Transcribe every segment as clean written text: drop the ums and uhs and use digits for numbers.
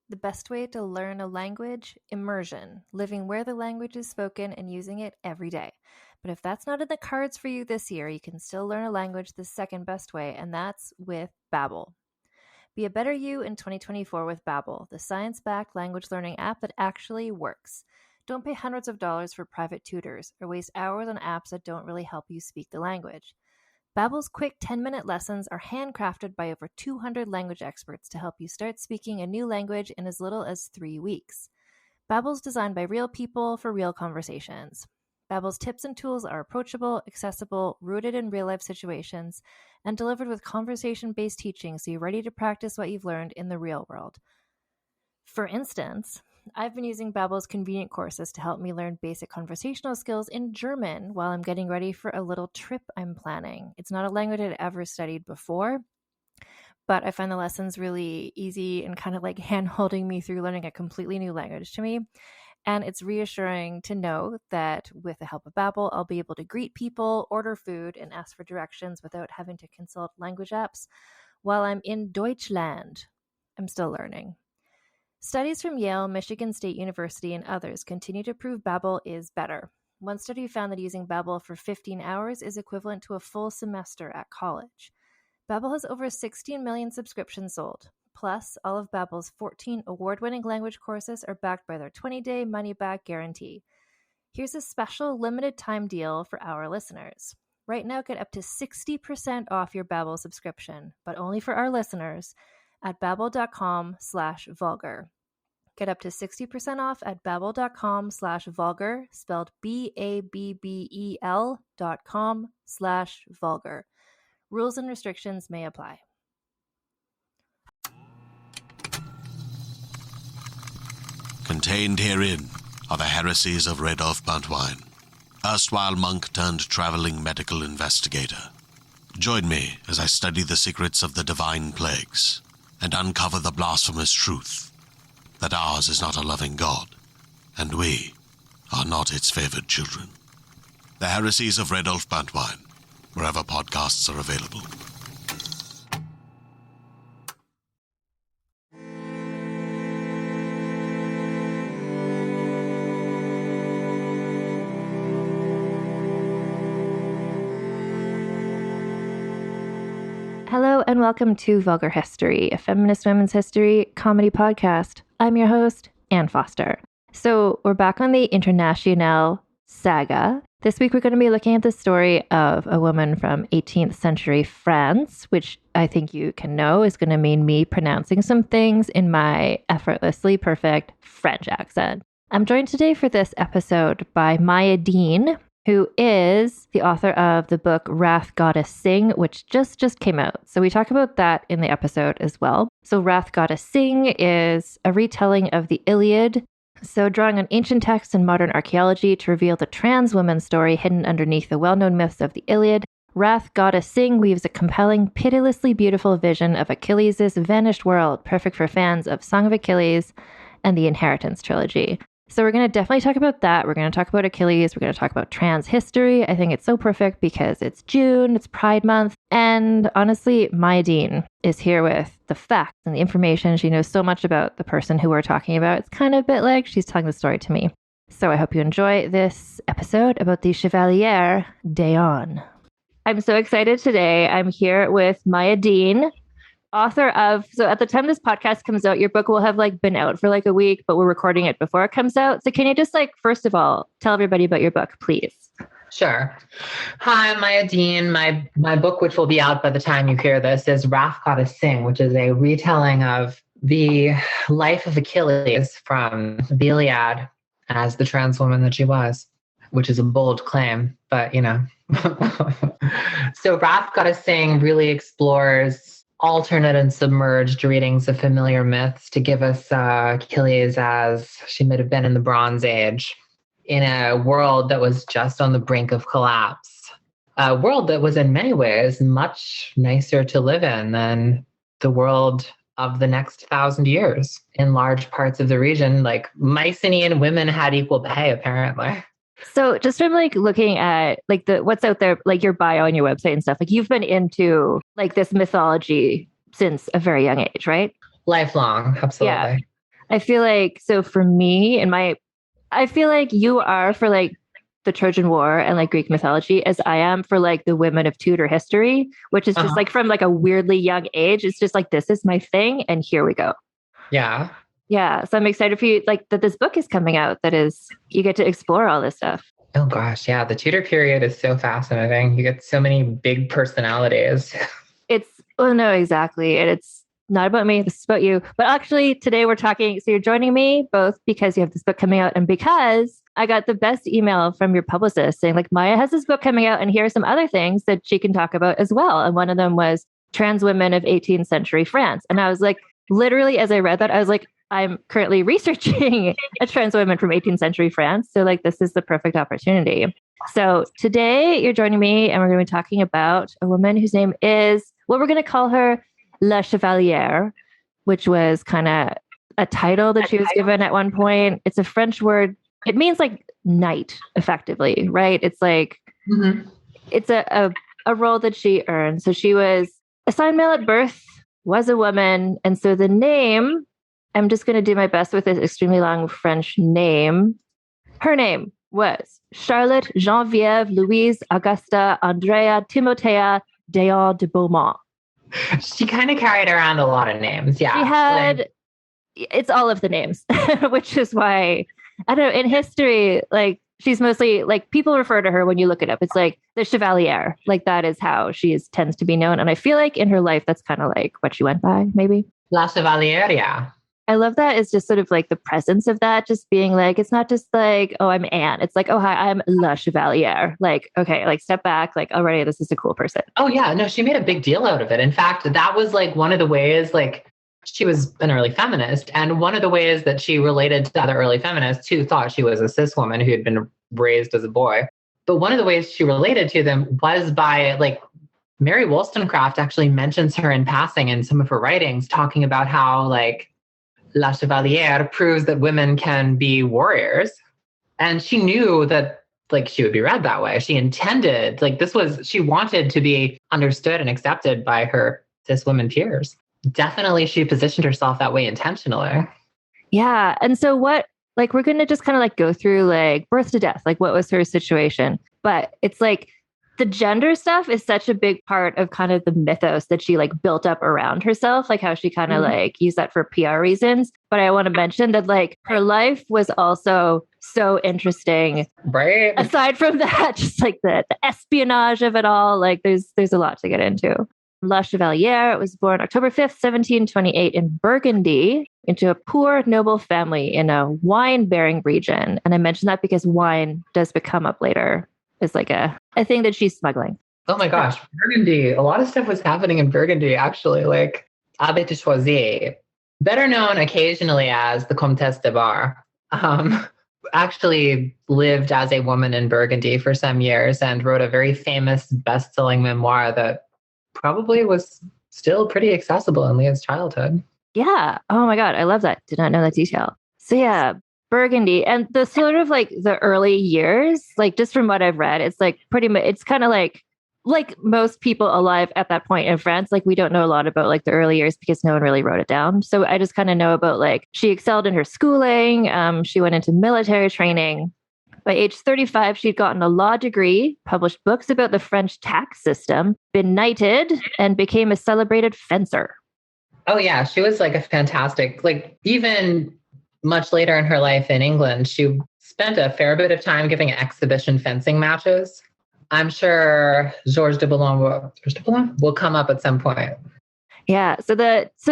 The best way to learn a language? Immersion, living where the language is spoken and using it every day. But if that's not in the cards for you this year, you can still learn a language the second best way, and that's with Babbel. Be a better you in 2024 with Babbel, the science-backed language learning app that actually works. Don't pay hundreds of dollars for private tutors or waste hours on apps that don't really help you speak the language. Babbel's quick 10-minute lessons are handcrafted by over 200 language experts to help you start speaking a new language in as little as 3 weeks. Babbel's designed by real people for real conversations. Babbel's tips and tools are approachable, accessible, rooted in real-life situations, and delivered with conversation-based teaching so you're ready to practice what you've learned in the real world. For instance, I've been using Babbel's convenient courses to help me learn basic conversational skills in German while I'm getting ready for a little trip I'm planning. It's not a language I'd ever studied before, but I find the lessons really easy and kind of like hand-holding me through learning a completely new language to me. And it's reassuring to know that with the help of Babbel, I'll be able to greet people, order food, and ask for directions without having to consult language apps while I'm in Deutschland. I'm still learning. Studies from Yale, Michigan State University, and others continue to prove Babbel is better. One study found that using Babbel for 15 hours is equivalent to a full semester at college. Babbel has over 16 million subscriptions sold. Plus, all of Babbel's 14 award-winning language courses are backed by their 20-day money-back guarantee. Here's a special limited-time deal for our listeners. Right now, get up to 60% off your Babbel subscription, but only for our listeners at babbel.com/vulgar. Get up to 60% off at babbel.com/vulgar, spelled BABBEL.com/vulgar. Rules and restrictions may apply. Contained herein are the heresies of Radolf Buntwine, erstwhile monk turned traveling medical investigator. Join me as I study the secrets of the divine plagues and uncover the blasphemous truth that ours is not a loving God, and we are not its favored children. The heresies of Radolf Buntwine, wherever podcasts are available. Hello and welcome to Vulgar History, a feminist women's history comedy podcast. I'm your host, Anne Foster. So we're back on the Internationale saga. This week we're going to be looking at the story of a woman from 18th century France, which I think you can know is going to mean me pronouncing some things in my effortlessly perfect French accent. I'm joined today for this episode by Maya Deane, who is the author of the book Wrath Goddess Sing, which just came out. So we talk about that in the episode as well. So Wrath Goddess Sing is a retelling of the Iliad. So drawing on ancient texts and modern archaeology to reveal the trans woman story hidden underneath the well-known myths of the Iliad, Wrath Goddess Sing weaves a compelling, pitilessly beautiful vision of Achilles' vanished world, perfect for fans of Song of Achilles and the Inheritance trilogy. So we're going to definitely talk about that. We're going to talk about Achilles. We're going to talk about trans history. I think it's so perfect because it's June, it's Pride Month. And honestly, Maya Deane is here with the facts and the information. She knows so much about the person who we're talking about. It's kind of a bit like she's telling the story to me. So I hope you enjoy this episode about the Chevalière d'Eon. I'm so excited today. I'm here with Maya Deane, author of, so at the time this podcast comes out, your book will have been out for a week, but we're recording it before it comes out. So can you just first of all, tell everybody about your book, please? Sure. Hi, I'm Maya Deane. My book, which will be out by the time you hear this, is Wrath Goddess Sing, which is a retelling of the life of Achilles from the Iliad as the trans woman that she was, which is a bold claim, but So Wrath Goddess Sing really explores alternate and submerged readings of familiar myths to give us Achilles as she might have been in the Bronze Age, in a world that was just on the brink of collapse, a world that was in many ways much nicer to live in than the world of the next 1,000 years. In large parts of the region, Mycenaean women had equal pay, apparently. So just from looking at the what's out there, your bio on your website and stuff, you've been into this mythology since a very young age, right? Lifelong, absolutely. I feel like, so for me I feel like you are for like the Trojan War and like Greek mythology as I am for like the women of Tudor history, which is just like from like a weirdly young age. It's just like, this is my thing. And here we go. Yeah. Yeah. So I'm excited for you, like that this book is coming out that is, you get to explore all this stuff. Oh gosh. Yeah. The Tudor period is so fascinating. You get so many big personalities. Well, no, exactly. And it's not about me. This is about you. But actually today we're talking. So you're joining me both because you have this book coming out and because I got the best email from your publicist saying like, Maya has this book coming out and here are some other things that she can talk about as well. And one of them was trans women of 18th century France. And I was like, literally, as I read that, I was like, I'm currently researching a trans woman from 18th century France. So like, this is the perfect opportunity. So today you're joining me and we're going to be talking about a woman whose name is, what we're going to call her, La Chevalière, which was kind of a title that she was given at one point. It's a French word. It means like knight, effectively, right? It's like, it's a role that she earned. So she was assigned male at birth, was a woman. And so the name, I'm just going to do my best with this extremely long French name. Her name was Charlotte Geneviève Louise Augusta Andrea Timothea Deon de Beaumont. She kind of carried around a lot of names. Yeah. She had, it's all of the names, which is why, I don't know, in history, like she's mostly like people refer to her when you look it up. It's like the Chevalière, like that is how she tends to be known. And I feel like in her life, that's kind of like what she went by, maybe. La Chevalière, yeah. I love that. It's just sort of like the presence of that, just being like, it's not just like, oh, I'm Anne. It's like, oh, hi, I'm La Chevalière. Like, okay, like step back, like already this is a cool person. Oh yeah, no, she made a big deal out of it. In fact, that was like one of the ways, like she was an early feminist. And one of the ways that she related to other early feminists who thought she was a cis woman who had been raised as a boy. But one of the ways she related to them was by like, Mary Wollstonecraft actually mentions her in passing in some of her writings, talking about how like, La Chevalière proves that women can be warriors. And she knew that like she would be read that way. She intended, like she wanted to be understood and accepted by her cis women peers. Definitely she positioned herself that way intentionally. Yeah. And so we're going to just kind of like go through like birth to death, like what was her situation. But it's like, the gender stuff is such a big part of kind of the mythos that she like built up around herself, like how she kind of like used that for PR reasons. But I want to mention that like her life was also so interesting. Right. Aside from that, just like the espionage of it all, like there's a lot to get into. La Chevalière was born October 5th, 1728 in Burgundy into a poor noble family in a wine-bearing region. And I mention that because wine does become up later. Is like a thing that she's smuggling. Oh my gosh, Burgundy. A lot of stuff was happening in Burgundy, actually. Like Abbé de Choisy, better known occasionally as the Comtesse de Barres, actually lived as a woman in Burgundy for some years and wrote a very famous best-selling memoir that probably was still pretty accessible in Leah's childhood. Yeah. Oh my God. I love that. Did not know that detail. So yeah, Burgundy and the sort of like the early years, like just from what I've read, it's like pretty much, it's kind of like most people alive at that point in France, like we don't know a lot about like the early years because no one really wrote it down. So I just kind of know about like she excelled in her schooling. She went into military training. By age 35, she'd gotten a law degree, published books about the French tax system, been knighted, and became a celebrated fencer. Oh yeah, she was like a fantastic, like even much later in her life in England, she spent a fair bit of time giving exhibition fencing matches. I'm sure Georges de Boulange will come up at some point. Yeah. So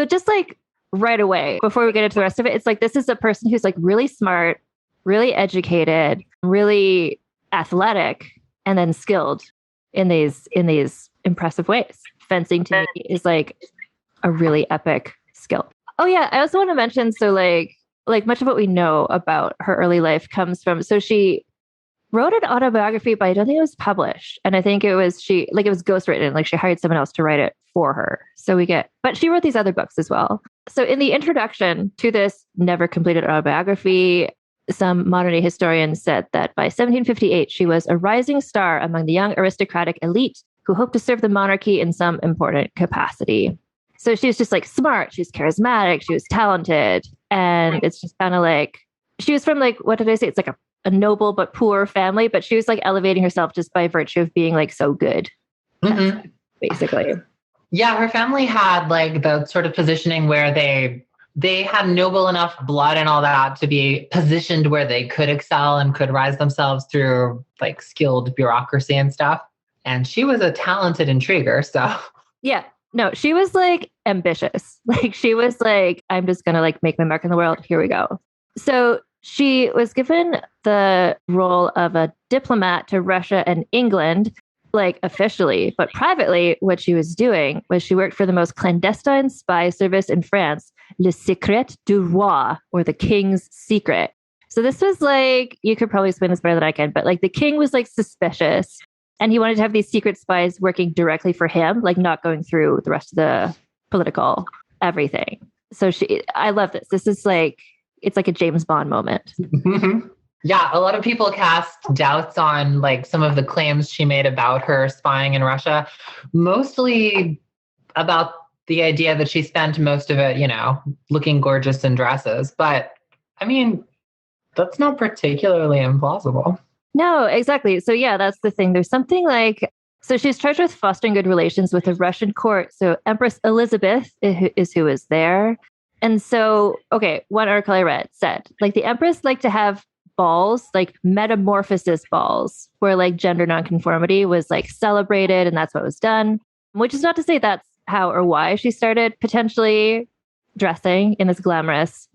just like right away, before we get into the rest of it, it's like this is a person who's like really smart, really educated, really athletic, and then skilled in these impressive ways. Fencing to me is like a really epic skill. Oh yeah, I also want to mention, so like much of what we know about her early life comes from, so she wrote an autobiography, but I don't think it was published. And I think it was it was ghostwritten, like she hired someone else to write it for her. But she wrote these other books as well. So in the introduction to this never completed autobiography, some modern day historians said that by 1758, she was a rising star among the young aristocratic elite who hoped to serve the monarchy in some important capacity. So she was just like smart. She was charismatic. She was talented. And it's just kind of like, she was from like, what did I say? It's like a noble but poor family, but she was like elevating herself just by virtue of being like so good. Mm-hmm. Basically. Yeah, her family had like the sort of positioning where they had noble enough blood and all that to be positioned where they could excel and could rise themselves through like skilled bureaucracy and stuff. And she was a talented intriguer. So yeah, no, she was like ambitious. Like she was like, I'm just going to like make my mark in the world. Here we go. So she was given the role of a diplomat to Russia and England, like officially, but privately, what she was doing was she worked for the most clandestine spy service in France, Le Secret du Roi, or the King's Secret. So this was like, you could probably explain this better than I can, but like the king was like suspicious and he wanted to have these secret spies working directly for him, like not going through the rest of the political everything. So I love this. This is like, it's like a James Bond moment. Yeah, a lot of people cast doubts on like some of the claims she made about her spying in Russia, mostly about the idea that she spent most of it, looking gorgeous in dresses. But I mean, that's not particularly implausible. No, exactly. So yeah, that's the thing. There's something like, so she's charged with fostering good relations with the Russian court. So Empress Elizabeth is who is there. And so, okay, one article I read said, like the Empress liked to have balls, like metamorphosis balls, where like gender nonconformity was like celebrated and that's what was done, which is not to say that's how or why she started potentially dressing in glamorous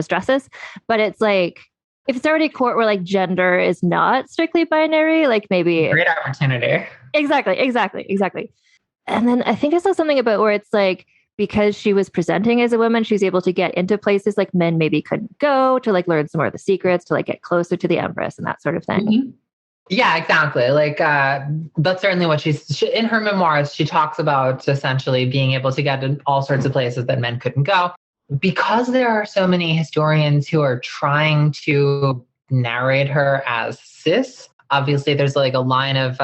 dresses. But it's like, if it's already a court where like gender is not strictly binary, like maybe great opportunity. Exactly. And then I think I saw something about where it's like, because she was presenting as a woman, she's able to get into places like men maybe couldn't go, to like learn some more of the secrets, to like get closer to the Empress and that sort of thing. Mm-hmm. Yeah, exactly. Like that's certainly what she in her memoirs, she talks about essentially being able to get to all sorts of places that men couldn't go. Because there are so many historians who are trying to narrate her as cis, obviously there's like a line of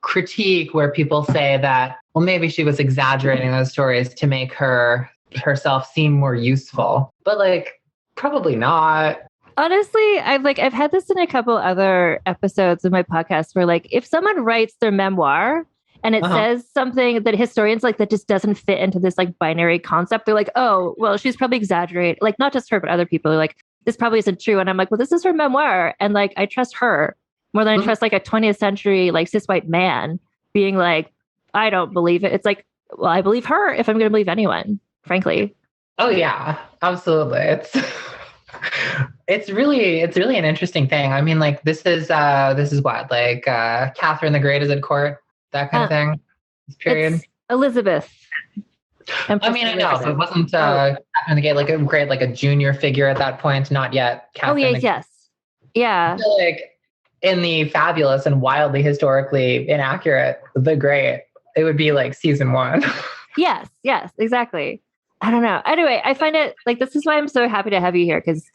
critique where people say that, well, maybe she was exaggerating those stories to make herself seem more useful, but like probably not. Honestly, I've had this in a couple other episodes of my podcast where like if someone writes their memoir and it says something that historians like that just doesn't fit into this like binary concept, they're like, oh, well, she's probably exaggerating. Like not just her, but other people are like, this probably isn't true. And I'm like, well, this is her memoir. And like, I trust her more than I trust like a 20th century like cis white man being like, I don't believe it. It's like, well, I believe her if I'm going to believe anyone, frankly. Oh yeah, absolutely. It's really an interesting thing. I mean, like this is what, like Catherine the Great is at court, that kind of thing. This period. It's Elizabeth. I mean, I know, so it wasn't Catherine the Great, like a junior figure at that point, not yet. Catherine yes. Yeah. I feel like in the fabulous and wildly historically inaccurate The Great, it would be like season 1. Yes, exactly. I don't know. Anyway, I find it like, this is why I'm so happy to have you here, because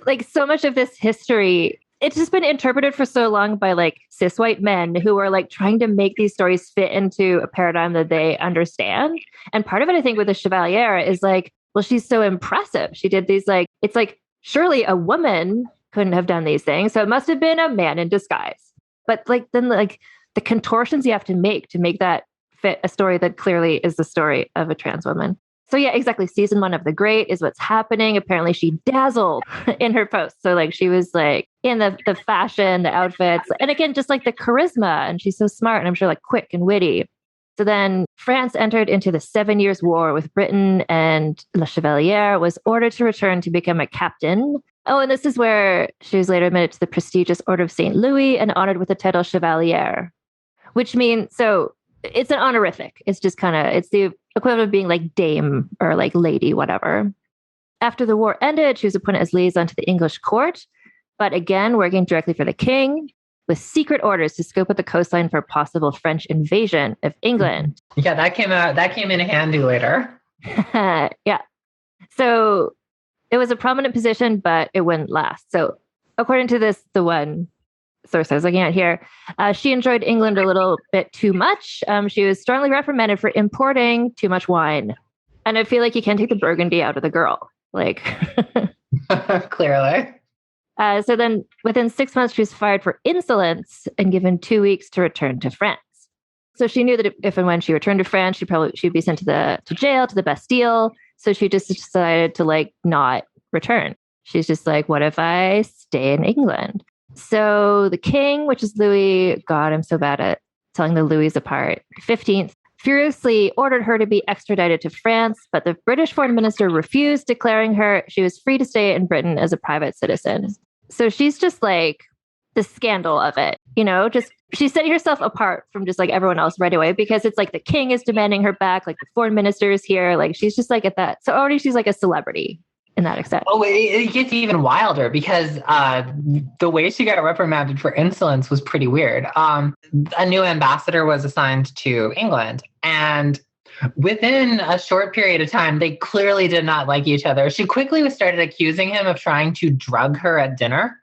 like so much of this history, it's just been interpreted for so long by like cis white men who are like trying to make these stories fit into a paradigm that they understand. And part of it, I think, with the Chevalier is like, well, she's so impressive. She did these like, it's like, surely a woman couldn't have done these things. So it must have been a man in disguise. But like, then like the contortions you have to make that fit a story that clearly is the story of a trans woman. So yeah, exactly. Season 1 of The Great is what's happening. Apparently she dazzled in her posts. So like she was like in the fashion, the outfits, and again, just like the charisma, and she's so smart and I'm sure like quick and witty. So then France entered into the 7 Years' War with Britain, and Le Chevalier was ordered to return to become a captain. Oh, and this is where she was later admitted to the prestigious Order of St. Louis and honored with the title Chevalière, which means, so it's an honorific. It's just kind of, it's the equivalent of being like dame or like lady, whatever. After the war ended, she was appointed as liaison to the English court, but again, working directly for the king with secret orders to scope out the coastline for possible French invasion of England. Yeah, that came in handy later. Yeah. So it was a prominent position, but it wouldn't last. So according to this, the one source I was looking at here, she enjoyed England a little bit too much. She was strongly reprimanded for importing too much wine. And I feel like you can't take the Burgundy out of the girl. Like, clearly. So then within 6 months, she was fired for insolence and given 2 weeks to return to France. So she knew that if and when she returned to France, she'd be sent to jail, to the Bastille. So she just decided to like not return. She's just like, what if I stay in England? So the king, which is Louis, God, I'm so bad at telling the Louis apart, 15th, furiously ordered her to be extradited to France, but the British foreign minister refused, declaring her she was free to stay in Britain as a private citizen. So she's just like the scandal of it, just she's setting herself apart from just like everyone else right away, because it's like the king is demanding her back, like the foreign minister is here, like she's just like at that. So already she's like a celebrity in that extent. Oh, it gets even wilder because the way she got reprimanded for insolence was pretty weird. A new ambassador was assigned to England, and within a short period of time, they clearly did not like each other. She quickly started accusing him of trying to drug her at dinner,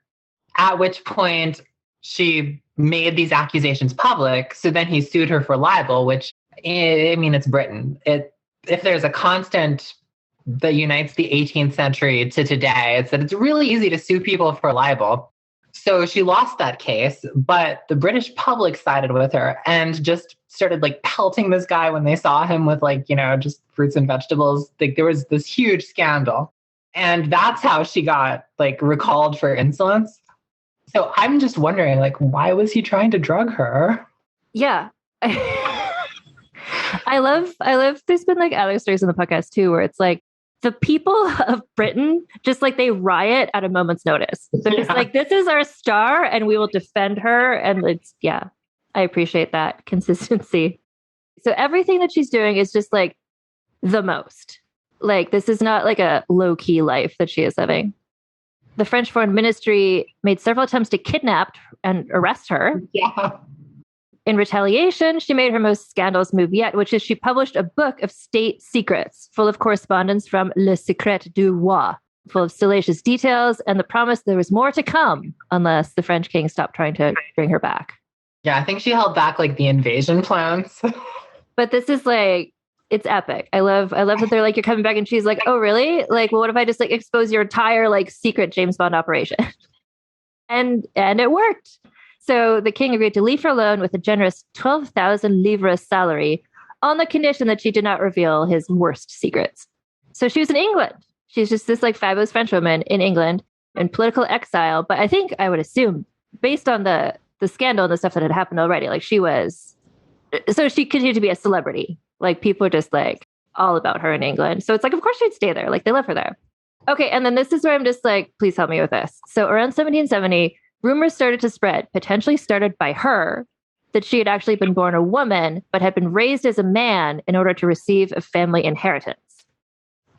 at which point she made these accusations public. So then he sued her for libel, which, I mean, it's Britain. If there's a constant that unites the 18th century to today, it's that it's really easy to sue people for libel. So she lost that case, but the British public sided with her and just started like pelting this guy when they saw him with like, just fruits and vegetables. Like there was this huge scandal. And that's how she got like recalled for insolence. So I'm just wondering, like, why was he trying to drug her? Yeah. I love there's been like other stories in the podcast too, where it's like the people of Britain just like they riot at a moment's notice. They're just like, this is our star and we will defend her. And I appreciate that consistency. So everything that she's doing is just like the most. Like this is not like a low-key life that she is living. The French Foreign Ministry made several attempts to kidnap and arrest her. Yeah. In retaliation, she made her most scandalous move yet, which is she published a book of state secrets full of correspondence from Le Secret du Roi, full of salacious details and the promise there was more to come unless the French king stopped trying to bring her back. Yeah, I think she held back like the invasion plans. But this is like, it's epic. I love that they're like, you're coming back, and she's like, oh, really? Like, well, what if I just like expose your entire like secret James Bond operation? and it worked. So the king agreed to leave her alone with a generous 12,000 livres salary on the condition that she did not reveal his worst secrets. So she was in England. She's just this like fabulous French woman in England in political exile. But I would assume based on the scandal and the stuff that had happened already, like she continued to be a celebrity. Like people are just like all about her in England. So it's like, of course she'd stay there. Like they love her there. Okay. And then this is where I'm just like, please help me with this. So around 1770, rumors started to spread, potentially started by her, that she had actually been born a woman, but had been raised as a man in order to receive a family inheritance.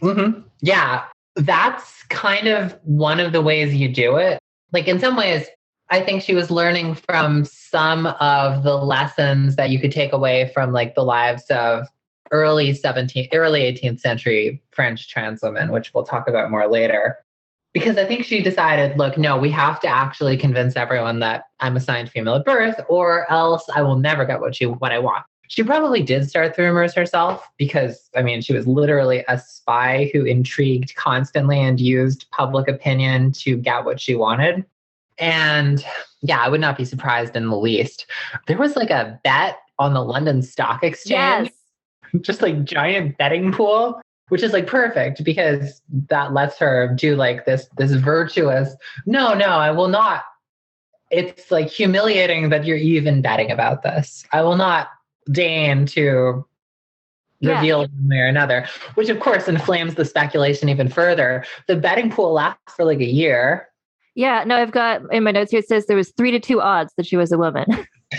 Mm-hmm. Yeah, that's kind of one of the ways you do it. Like in some ways, I think she was learning from some of the lessons that you could take away from like the lives of early 18th century French trans women, which we'll talk about more later. Because I think she decided, look, no, we have to actually convince everyone that I'm assigned female at birth, or else I will never get what I want. She probably did start the rumors herself because, I mean, she was literally a spy who intrigued constantly and used public opinion to get what she wanted. And yeah, I would not be surprised in the least. There was like a bet on the London Stock Exchange, just like giant betting pool, which is like perfect because that lets her do like this virtuous, no, I will not. It's like humiliating that you're even betting about this. I will not deign to reveal one way or another, which of course inflames the speculation even further. The betting pool lasts for like a year. Yeah, no, I've got in my notes here, it says there was 3-2 odds that she was a woman.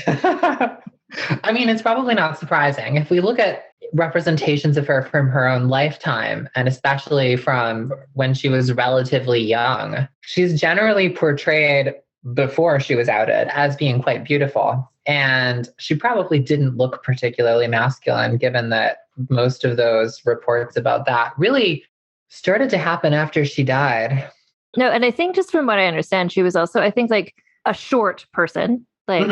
I mean, it's probably not surprising. If we look at representations of her from her own lifetime, and especially from when she was relatively young, she's generally portrayed before she was outed as being quite beautiful. And she probably didn't look particularly masculine, given that most of those reports about that really started to happen after she died. No, and I think just from what I understand, she was also, I think like a short person, like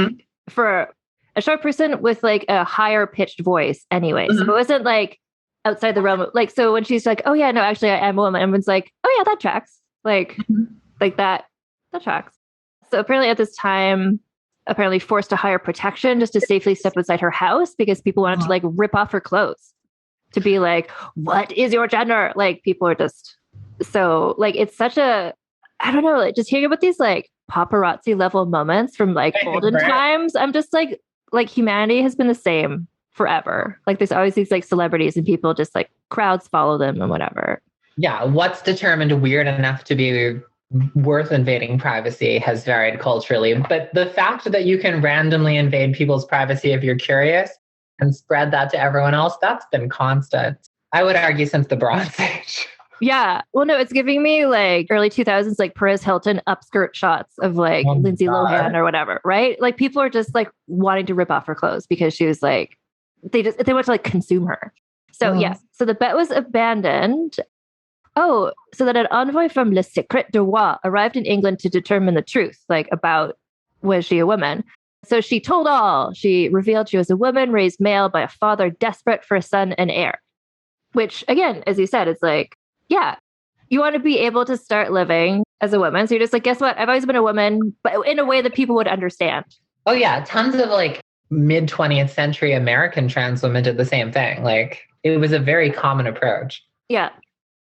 for a short person with like a higher pitched voice anyway. So it wasn't like outside the realm of, like, so when she's like, oh yeah, no, actually I am a woman, everyone's like, oh yeah, that tracks. Like that tracks. So apparently at this time, forced to hire protection just to safely step inside her house because people wanted to like rip off her clothes to be like, what is your gender? Like people are just so like, it's such a, I don't know, like just hearing about these like paparazzi level moments from like olden times. I'm just like humanity has been the same forever. Like there's always these like celebrities and people just like crowds follow them and whatever. Yeah. What's determined weird enough to be worth invading privacy has varied culturally. But the fact that you can randomly invade people's privacy if you're curious and spread that to everyone else, that's been constant. I would argue since the Bronze Age. Yeah. Well, no, it's giving me like early 2000s, like Perez Hilton upskirt shots of like Lindsay Lohan or whatever, right? Like people are just like wanting to rip off her clothes because she was like, they want to like consume her. So yeah. So the bet was abandoned. Oh, so that an envoy from Le Secret du Roi arrived in England to determine the truth, like about was she a woman? So she told all. She revealed she was a woman raised male by a father desperate for a son and heir. Which again, as you said, it's like, yeah, you want to be able to start living as a woman. So you're just like, guess what? I've always been a woman, but in a way that people would understand. Oh yeah, tons of like mid 20th century American trans women did the same thing. Like it was a very common approach. Yeah.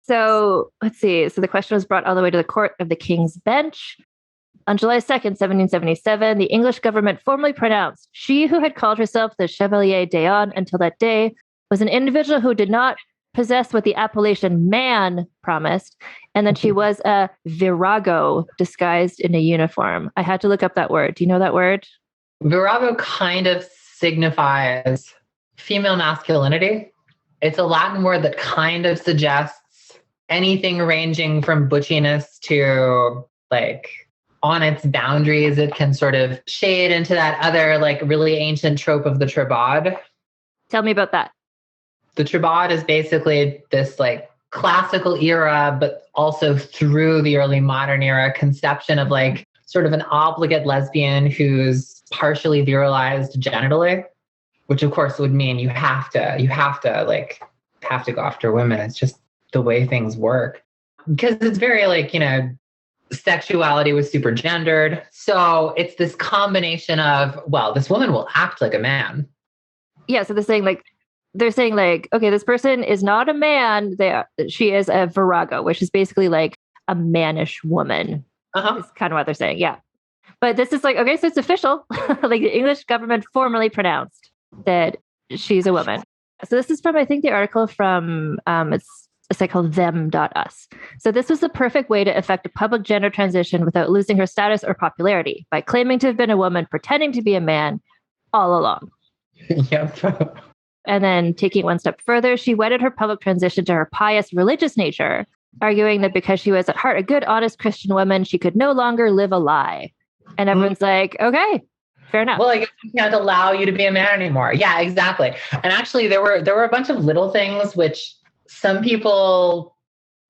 So let's see. So the question was brought all the way to the court of the King's Bench. On July 2nd, 1777, the English government formally pronounced she who had called herself the Chevalier d'Eon until that day was an individual who did not possess what the appellation man promised, and that she was a virago disguised in a uniform. I had to look up that word. Do you know that word? Virago kind of signifies female masculinity. It's a Latin word that kind of suggests anything ranging from butchiness to like on its boundaries. It can sort of shade into that other like really ancient trope of the tribade. Tell me about that. The tribade is basically this like classical era, but also through the early modern era conception of like sort of an obligate lesbian who's partially virilized genitally, which of course would mean you have to go after women. It's just the way things work because it's very like, you know, sexuality was super gendered. So it's this combination of, well, this woman will act like a man. Yeah. So they're saying like, okay, this person is not a man. She is a virago, which is basically like a mannish woman. Is kind of what they're saying. Yeah. But this is like, okay, so it's official. Like the English government formally pronounced that she's a woman. So this is from, I think the article from, it's a site called them.us. So this was the perfect way to effect a public gender transition without losing her status or popularity by claiming to have been a woman, pretending to be a man all along. Yep. And then taking it one step further, she wedded her public transition to her pious religious nature, arguing that because she was at heart a good, honest Christian woman, she could no longer live a lie. And everyone's like, okay, fair enough. Well, I guess we can't allow you to be a man anymore. Yeah, exactly. And actually there were a bunch of little things which some people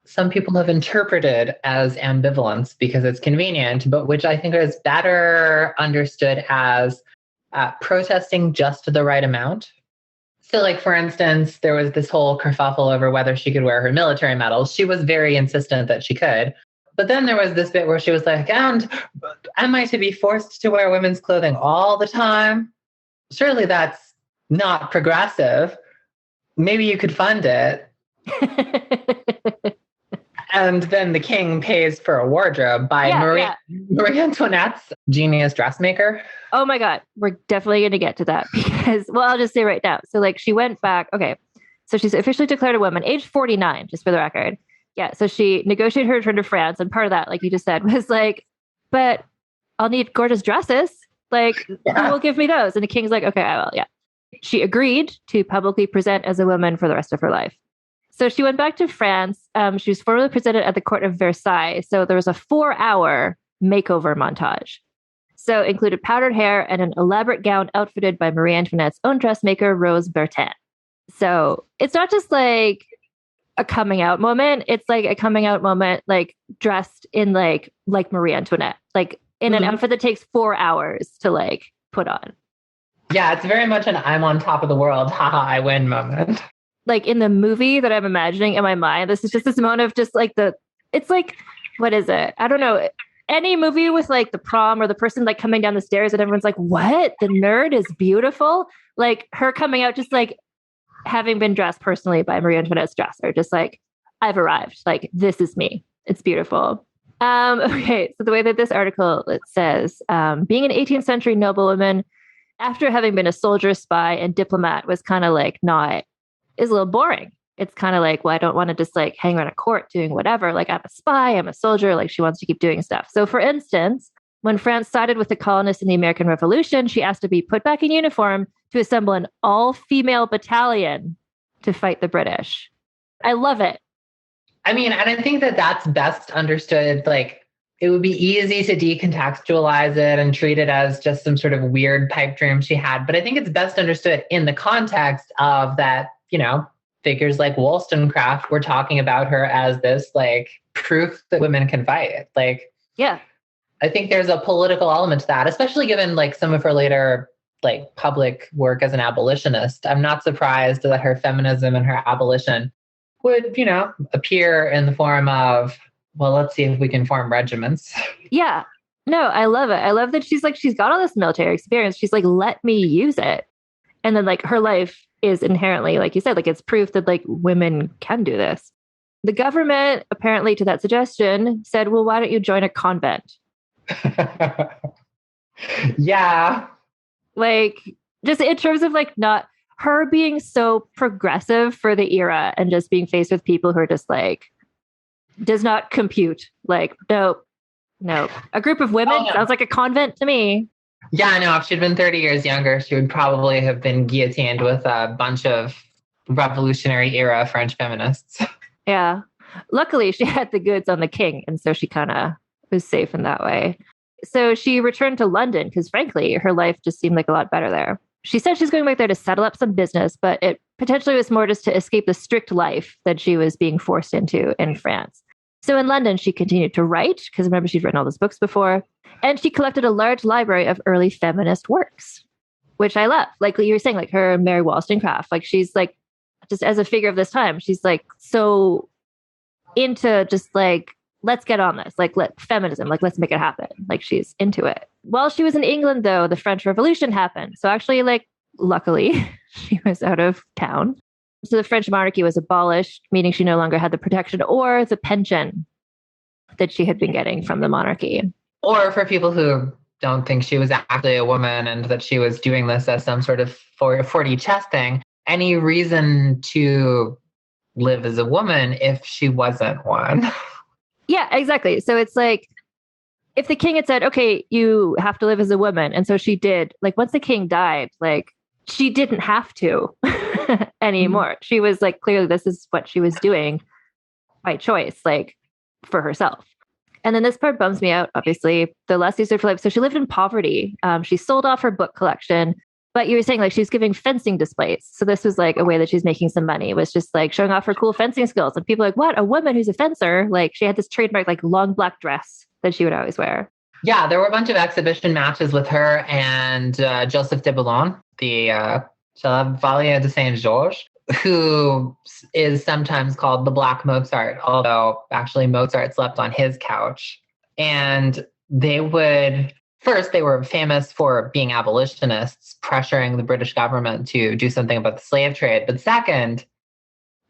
have interpreted as ambivalence because it's convenient, but which I think is better understood as protesting just the right amount. So like, for instance, there was this whole kerfuffle over whether she could wear her military medals. She was very insistent that she could. But then there was this bit where she was like, and am I to be forced to wear women's clothing all the time? Surely that's not progressive. Maybe you could fund it. And then the king pays for a wardrobe by Marie Antoinette's genius dressmaker. Oh my God. We're definitely going to get to that because, well, I'll just say right now. So like she went back. Okay. So she's officially declared a woman, age 49, just for the record. Yeah. So she negotiated her return to France. And part of that, like you just said, was like, but I'll need gorgeous dresses. Like, who will give me those? And the king's like, okay, I will. Yeah. She agreed to publicly present as a woman for the rest of her life. So she went back to France. She was formally presented at the court of Versailles. So there was a 4-hour makeover montage. So included powdered hair and an elaborate gown outfitted by Marie Antoinette's own dressmaker, Rose Bertin. So it's not just like a coming out moment. It's like a coming out moment, like dressed in like Marie Antoinette. Like in an outfit that takes 4 hours to like put on. Yeah, it's very much an I'm on top of the world, haha, I win moment. Like in the movie that I'm imagining in my mind, this is just this moment of just like it's like, what is it? I don't know. Any movie with like the prom or the person like coming down the stairs and everyone's like, what? The nerd is beautiful. Like her coming out, just like having been dressed personally by Marie Antoinette's dresser, just like, I've arrived. Like, this is me. It's beautiful. Okay. So the way that this article, it says, being an 18th century noblewoman, after having been a soldier, spy, and diplomat was kind of like is a little boring. It's kind of like, well, I don't want to just like hang around a court doing whatever. Like I'm a spy, I'm a soldier. Like she wants to keep doing stuff. So for instance, when France sided with the colonists in the American Revolution, she asked to be put back in uniform to assemble an all-female battalion to fight the British. I love it. I mean, and I think that that's best understood. Like it would be easy to decontextualize it and treat it as just some sort of weird pipe dream she had. But I think it's best understood in the context of that, figures like Wollstonecraft were talking about her as this like proof that women can fight. Like, yeah, I think there's a political element to that, especially given like some of her later like public work as an abolitionist. I'm not surprised that her feminism and her abolition would, appear in the form of, well, let's see if we can form regiments. Yeah. No, I love it. I love that she's got all this military experience. She's like, let me use it. And then like her life is inherently, like you said, like it's proof that like women can do this. The government, apparently to that suggestion, said, well, why don't you join a convent? Yeah. Like just in terms of like not her being so progressive for the era and just being faced with people who are just like, does not compute. Like, nope. A group of women sounds like a convent to me. Yeah, no, if she'd been 30 years younger, she would probably have been guillotined with a bunch of revolutionary era French feminists. Yeah. Luckily, she had the goods on the king. And so she kind of was safe in that way. So she returned to London because, frankly, her life just seemed like a lot better there. She said she's going back there to settle up some business, but it potentially was more just to escape the strict life that she was being forced into in France. So in London, she continued to write, because remember, she'd written all those books before, and she collected a large library of early feminist works, which I love. Like you were saying, like her and Mary Wollstonecraft, like she's like, just as a figure of this time, she's like so into just like, let's get on this, like feminism, like let's make it happen. Like she's into it. While she was in England, though, the French Revolution happened. So actually, like, luckily, she was out of town. So the French monarchy was abolished, meaning she no longer had the protection or the pension that she had been getting from the monarchy. Or for people who don't think she was actually a woman and that she was doing this as some sort of 40 chess thing, any reason to live as a woman if she wasn't one. Yeah, exactly. So it's like, if the king had said, okay, you have to live as a woman. And so she did, like once the king died, like she didn't have to anymore. She was like, clearly this is what she was doing by choice, like for herself. And then this part bums me out, obviously. The less used for life. So she lived in poverty. She sold off her book collection. But you were saying like she was giving fencing displays. So this was like a way that she's making some money. It was just like showing off her cool fencing skills. And people are like, what? A woman who's a fencer? Like she had this trademark like long black dress that she would always wear. Yeah, there were a bunch of exhibition matches with her and Joseph de Boulogne, the Chevalier de Saint-Georges, who is sometimes called the Black Mozart, although actually Mozart slept on his couch. And they were famous for being abolitionists, pressuring the British government to do something about the slave trade. But second,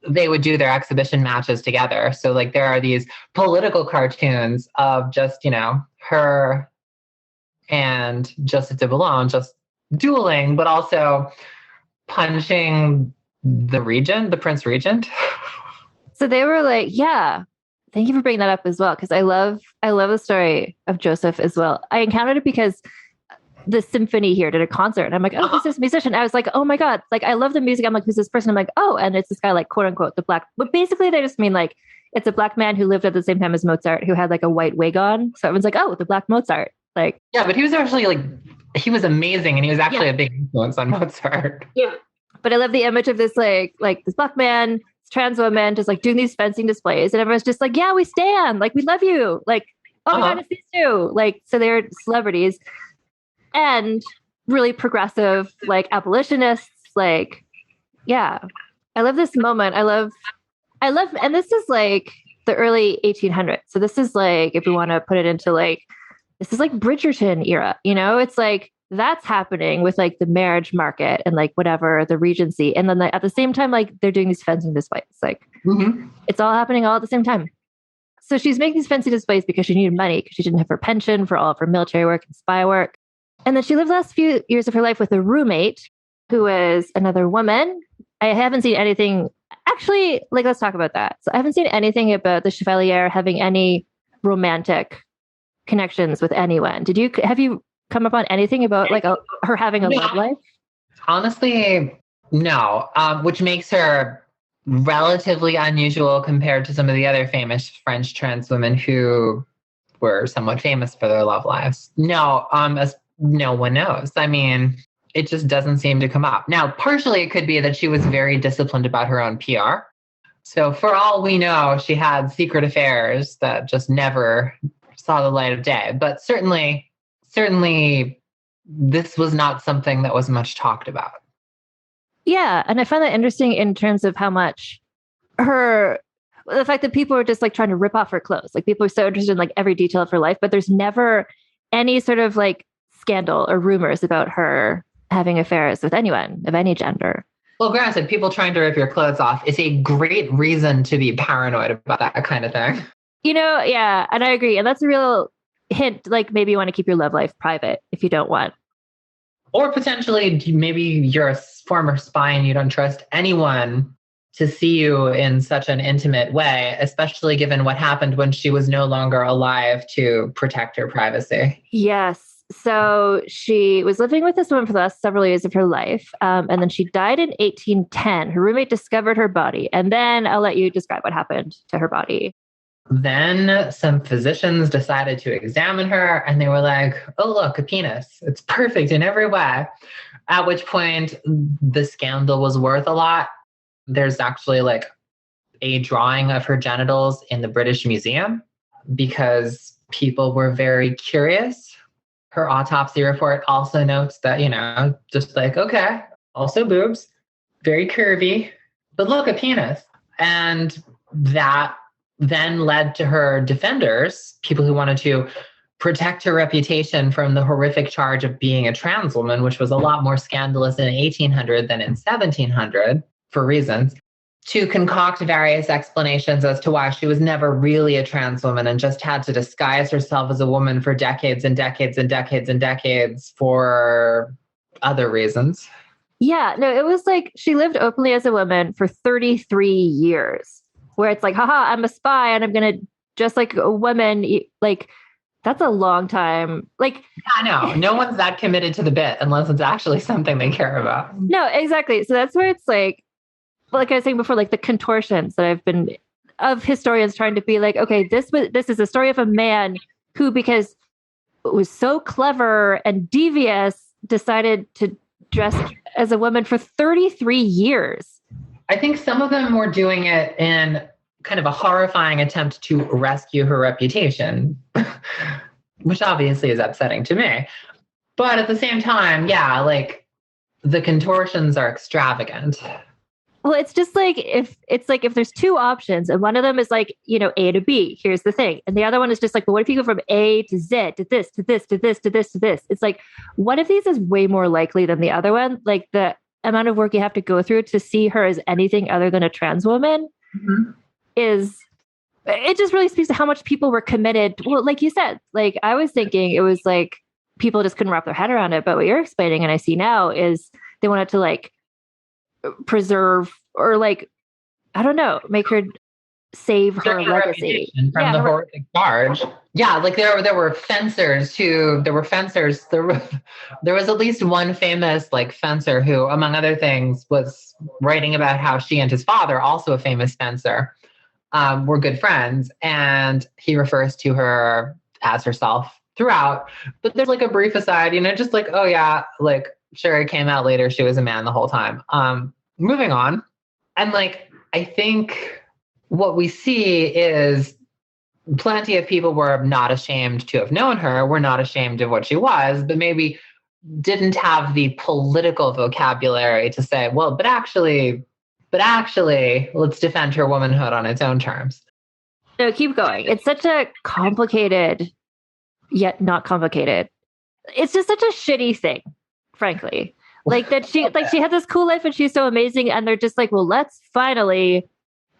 they would do their exhibition matches together. So like there are these political cartoons of just, her and Joseph de Boulogne just dueling, but also punching the Prince Regent. So they were like, yeah, thank you for bringing that up as well. Cause I love the story of Joseph as well. I encountered it because the symphony here did a concert and I'm like, oh, who's this musician? I was like, oh my God, like, I love the music. I'm like, who's this person? I'm like, oh, and it's this guy, like, quote unquote, the black, but basically they just mean like, it's a black man who lived at the same time as Mozart, who had like a white wig on. So everyone's like, oh, the Black Mozart. Like, yeah, but he was actually like, he was amazing. And he was actually a big influence on Mozart. Yeah. But I love the image of this, like this black man, this trans woman, just like doing these fencing displays. And everyone's just like, yeah, we stand. Like, we love you. Like, Oh my God, it's these two. Like, so they're celebrities and really progressive, like abolitionists. Like, yeah, I love this moment. And this is like the early 1800s. So this is like, if we want to put it into like, this is like Bridgerton era, you know, it's like that's happening with like the marriage market and like whatever the Regency. And then like, at the same time, like they're doing these fencing displays. Like it's all happening all at the same time. So she's making these fancy displays because she needed money because she didn't have her pension for all of her military work and spy work. And then she lived the last few years of her life with a roommate who is another woman. I haven't seen anything. Actually, like, let's talk about that. So I haven't seen anything about the Chevalier having any romantic connections with anyone. Have you come upon anything about like her having a love life? Honestly, no, which makes her relatively unusual compared to some of the other famous French trans women who were somewhat famous for their love lives. No, as no one knows. I mean, it just doesn't seem to come up. Now, partially it could be that she was very disciplined about her own PR. So for all we know, she had secret affairs that just never saw the light of day. But certainly this was not something that was much talked about. Yeah. And I find that interesting in terms of how much the fact that people are just like trying to rip off her clothes. Like people are so interested in like every detail of her life, but there's never any sort of like scandal or rumors about her having affairs with anyone of any gender. Well, granted, people trying to rip your clothes off is a great reason to be paranoid about that kind of thing. You know, yeah. And I agree. And that's a real hint. Like maybe you want to keep your love life private if you don't want. Or potentially, maybe you're a former spy and you don't trust anyone to see you in such an intimate way, especially given what happened when she was no longer alive to protect her privacy. Yes. So she was living with this woman for the last several years of her life. And then she died in 1810. Her roommate discovered her body. And then I'll let you describe what happened to her body. Then some physicians decided to examine her and they were like, oh, look, a penis. It's perfect in every way. At which point the scandal was worth a lot. There's actually like a drawing of her genitals in the British Museum because people were very curious. Her autopsy report also notes that, you know, just like, okay, also boobs, very curvy, but look, a penis. And that then led to her defenders, people who wanted to protect her reputation from the horrific charge of being a trans woman, which was a lot more scandalous in 1800 than in 1700 for reasons, to concoct various explanations as to why she was never really a trans woman and just had to disguise herself as a woman for decades and decades and decades and decades for other reasons. Yeah, no, it was like she lived openly as a woman for 33 years. Where it's like, haha, I'm a spy and I'm going to just like a woman. Like, that's a long time. Like, I know. No one's that committed to the bit unless it's actually something they care about. No, exactly. So that's where it's like I was saying before, like the contortions that I've been of historians trying to be like, okay, this is a story of a man who, because it was so clever and devious, decided to dress as a woman for 33 years. I think some of them were doing it in kind of a horrifying attempt to rescue her reputation, which obviously is upsetting to me. But at the same time, yeah, like the contortions are extravagant. Well, it's just like if there's two options and one of them is like, you know, A to B, here's the thing. And the other one is just like, but what if you go from A to Z to this, to this, to this, to this, to this? It's like one of these is way more likely than the other one. Like the amount of work you have to go through to see her as anything other than a trans woman it just really speaks to how much people were committed. Well, like you said, like I was thinking it was like people just couldn't wrap their head around it. But what you're explaining and I see now is they wanted to like preserve or like, I don't know, make her save her legacy from the horrific charge. Yeah, like there were fencers. There was at least one famous like fencer who, among other things, was writing about how she and his father, also a famous fencer, were good friends, and he refers to her as herself throughout. But there's like a brief aside, you know, just like, oh yeah, like sure, it came out later she was a man the whole time. Moving on, and like I think what we see is plenty of people were not ashamed to have known her, were not ashamed of what she was, but maybe didn't have the political vocabulary to say, well, but actually, let's defend her womanhood on its own terms. No, keep going. It's such a complicated, yet not complicated. It's just such a shitty thing, frankly. Like that she had this cool life and she's so amazing, and they're just like, well, let's finally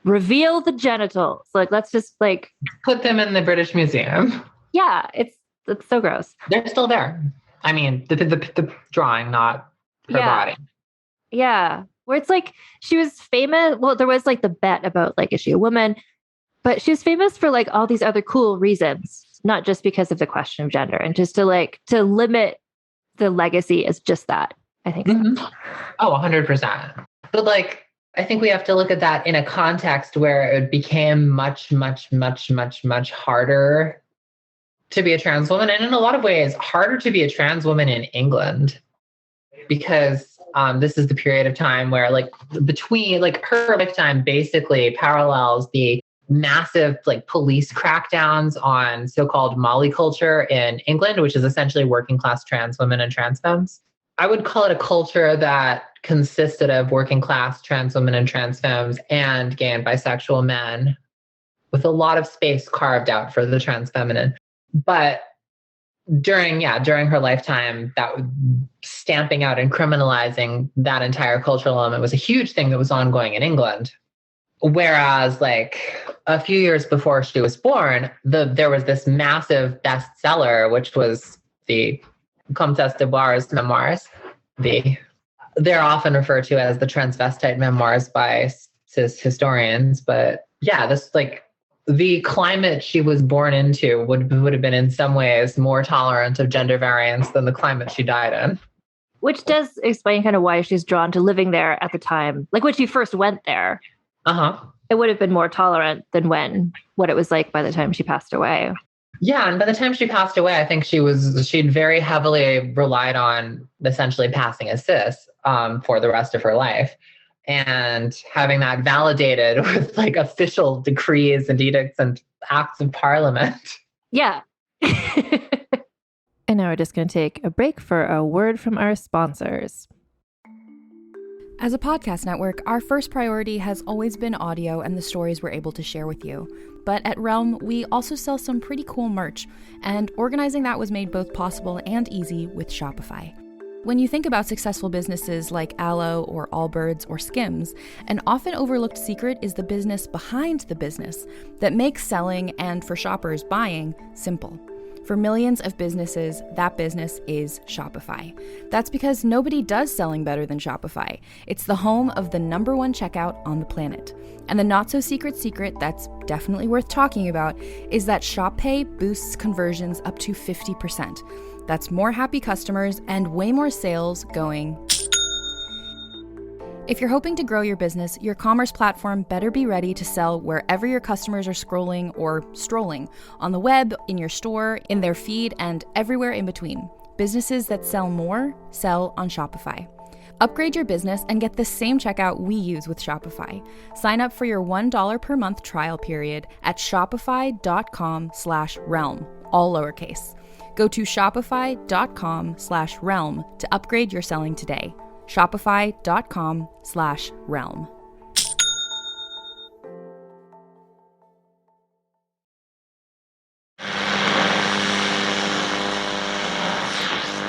reveal the genitals. Like, let's just like put them in the British Museum. Yeah, it's so gross. They're still there. I mean, the drawing, not her body. Yeah. Where it's like she was famous. Well, there was like the bet about like, is she a woman? But she was famous for like all these other cool reasons, not just because of the question of gender, and just to limit the legacy as just that, I think. Mm-hmm. Oh, 100%. But like, I think we have to look at that in a context where it became much, much, much, much, much harder to be a trans woman. And in a lot of ways, harder to be a trans woman in England, because this is the period of time where like between like her lifetime basically parallels the massive like police crackdowns on so-called Molly culture in England, which is essentially working class trans women and trans femmes. I would call it a culture that consisted of working class trans women and trans femmes and gay and bisexual men, with a lot of space carved out for the trans feminine. But during her lifetime, that stamping out and criminalizing that entire cultural element was a huge thing that was ongoing in England. Whereas like a few years before she was born, there was this massive bestseller, which was the Comtesse de Barres memoirs. They're often referred to as the transvestite memoirs by cis historians. But yeah, this like the climate she was born into would have been in some ways more tolerant of gender variance than the climate she died in. Which does explain kind of why she's drawn to living there at the time. Like when she first went there, it would have been more tolerant than what it was like by the time she passed away. Yeah, and by the time she passed away, I think she'd very heavily relied on essentially passing as cis for the rest of her life. And having that validated with like official decrees and edicts and acts of parliament. Yeah. And now we're just going to take a break for a word from our sponsors. As a podcast network, our first priority has always been audio and the stories we're able to share with you. But at Realm, we also sell some pretty cool merch, and organizing that was made both possible and easy with Shopify. When you think about successful businesses like Aloe or Allbirds or Skims, an often overlooked secret is the business behind the business that makes selling and, for shoppers, buying simple. For millions of businesses, that business is Shopify. That's because nobody does selling better than Shopify. It's the home of the #1 checkout on the planet. And the not-so-secret secret that's definitely worth talking about is that Shop Pay boosts conversions up to 50%. That's more happy customers and way more sales going. If you're hoping to grow your business, your commerce platform better be ready to sell wherever your customers are scrolling or strolling, on the web, in your store, in their feed, and everywhere in between. Businesses that sell more sell on Shopify. Upgrade your business and get the same checkout we use with Shopify. Sign up for your $1 per month trial period at shopify.com/realm, all lowercase. Go to shopify.com/realm to upgrade your selling today. Shopify.com/realm.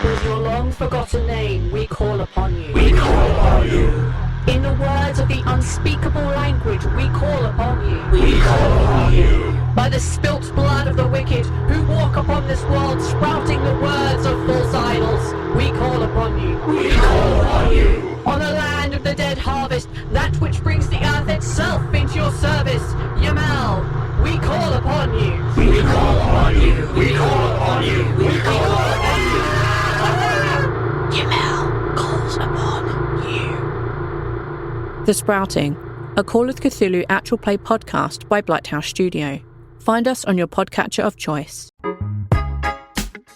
With your long-forgotten name, we call upon you. We call upon you. In the words of the unspeakable language, we call upon you. We call upon you. By the spilt blood of the wicked, who walk upon this world, sprouting the words of false idols, we call upon you. We call upon you. On the land of the dead harvest, that which brings the earth itself into your service, Yamal, we call upon you. We call upon you. We call upon you. We call upon you. Yamal calls upon you. The Sprouting, a Call of Cthulhu actual play podcast by Blighthouse Studio. Find us on your podcatcher of choice.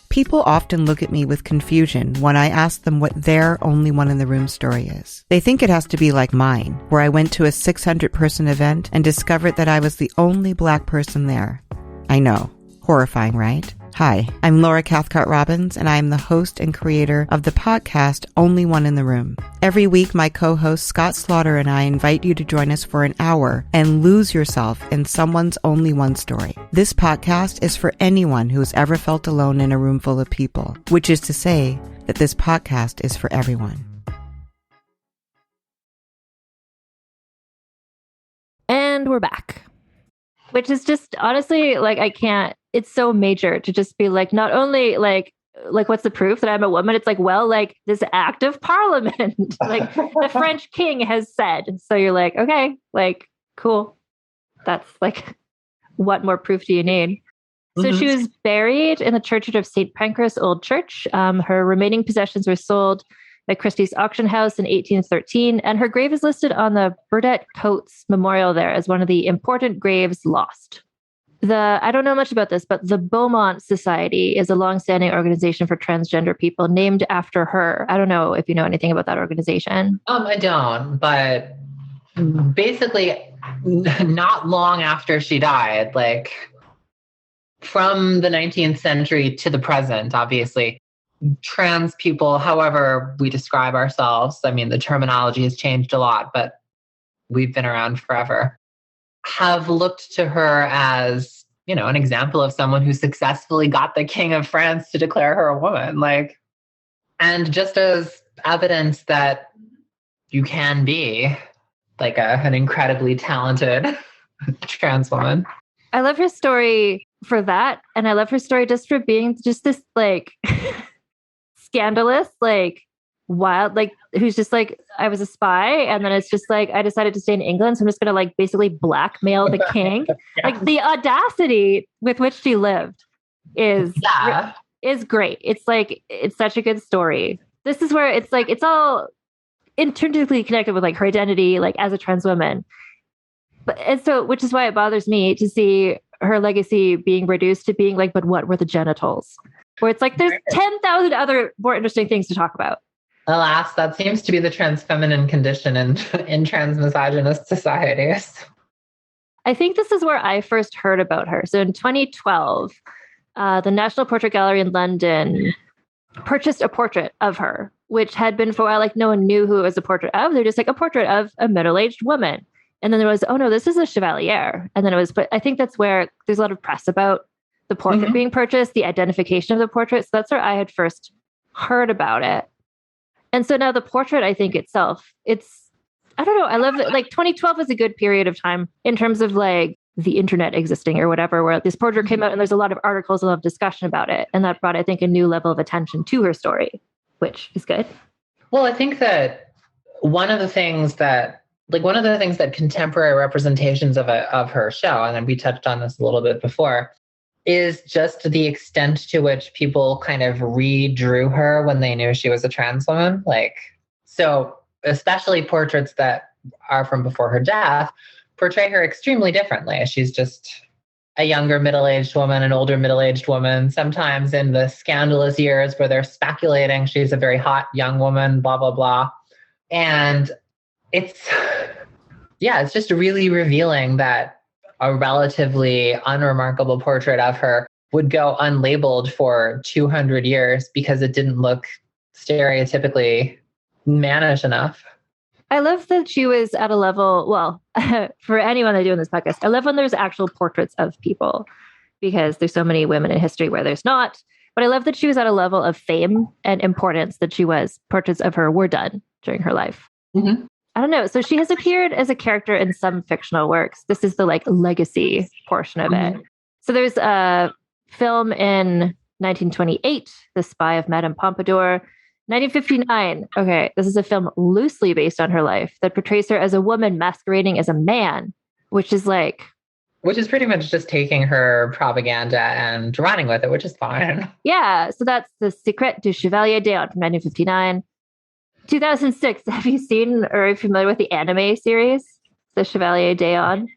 People often look at me with confusion when I ask them what their only one in the room story is. They think it has to be like mine, where I went to a 600-person event and discovered that I was the only Black person there. I know. Horrifying, right? Hi, I'm Laura Cathcart-Robbins, and I am the host and creator of the podcast Only One in the Room. Every week, my co-host Scott Slaughter and I invite you to join us for an hour and lose yourself in someone's only one story. This podcast is for anyone who's ever felt alone in a room full of people, which is to say that this podcast is for everyone. And we're back. Which is just honestly, like, I can't, it's so major to just be like, not only like what's the proof that I'm a woman? It's like, well, like this act of parliament, like the French king has said. So you're like, okay, like, cool. That's like, what more proof do you need? So she was buried in the Church of St. Pancras Old Church. Her remaining possessions were sold at Christie's auction house in 1813, and her grave is listed on the Burdett Coates Memorial there as one of the important graves lost. I don't know much about this, but the Beaumont Society is a longstanding organization for transgender people named after her. I don't know if you know anything about that organization. I don't, but basically not long after she died, like from the 19th century to the present, obviously, trans people, however we describe ourselves, I mean, the terminology has changed a lot, but we've been around forever, have looked to her as, you know, an example of someone who successfully got the King of France to declare her a woman. Like, and just as evidence that you can be like an incredibly talented trans woman. I love her story for that. And I love her story just for being just this like scandalous, like wild, like who's just like, I was a spy. And then it's just like, I decided to stay in England. So I'm just going to like basically blackmail the king. Yeah. Like the audacity with which she lived is great. It's like, it's such a good story. This is where it's like, it's all intrinsically connected with like her identity, like as a trans woman. But, and so, which is why it bothers me to see her legacy being reduced to being like, but what were the genitals? Where it's like, there's 10,000 other more interesting things to talk about. Alas, that seems to be the trans feminine condition in trans misogynist societies. I think this is where I first heard about her. So in 2012, the National Portrait Gallery in London purchased a portrait of her, which had been for a while, like no one knew who it was a portrait of. They're just like a portrait of a middle-aged woman. And then there was, oh no, this is a Chevalière. And then it was, but I think that's where there's a lot of press about the portrait being purchased, the identification of the portrait. So that's where I had first heard about it. And so now the portrait, I think itself, it's, I don't know. I love it. Like 2012 was a good period of time in terms of like the internet existing or whatever, where this portrait came out and there's a lot of articles, a lot of discussion about it. And that brought, I think, a new level of attention to her story, which is good. Well, I think that one of the things that contemporary representations of her show, and then we touched on this a little bit before, is just the extent to which people kind of redrew her when they knew she was a trans woman. Like, so especially portraits that are from before her death portray her extremely differently. She's just a younger middle-aged woman, an older middle-aged woman, sometimes in the scandalous years where they're speculating she's a very hot young woman, blah, blah, blah. And it's just really revealing that a relatively unremarkable portrait of her would go unlabeled for 200 years because it didn't look stereotypically mannish enough. I love that she was at a level, well, for anyone that doing this podcast, I love when there's actual portraits of people because there's so many women in history where there's not. But I love that she was at a level of fame and importance that she was. Portraits of her were done during her life. Mm-hmm. I don't know. So she has appeared as a character in some fictional works. This is the like legacy portion of it. So there's a film in 1928, The Spy of Madame Pompadour. 1959. Okay, this is a film loosely based on her life that portrays her as a woman masquerading as a man, which is pretty much just taking her propaganda and running with it, which is fine. Yeah. So that's The Secret du Chevalier d'Eon from 1959. 2006, have you seen or are you familiar with the anime series, The Chevalier d'Eon?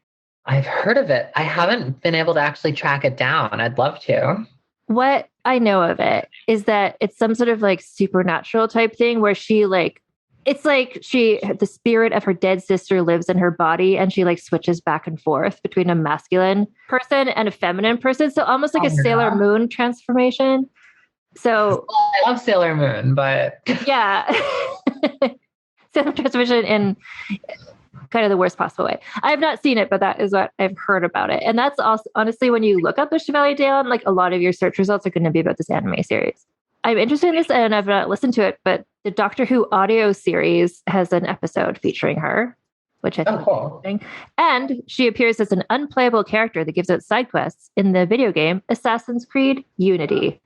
I've heard of it. I haven't been able to actually track it down. I'd love to. What I know of it is that it's some sort of like supernatural type thing where she like It's like the spirit of her dead sister lives in her body, and she like switches back and forth between a masculine person and a feminine person. So almost like a Sailor Moon transformation. So I love Sailor Moon, but yeah, Sailor transformation in kind of the worst possible way. I have not seen it, but that is what I've heard about it. And that's also, honestly, when you look up the Chevalier Dawn, like a lot of your search results are going to be about this anime series. I'm interested in this and I've not listened to it, but the Doctor Who audio series has an episode featuring her, which I think is interesting. And she appears as an unplayable character that gives out side quests in the video game Assassin's Creed Unity.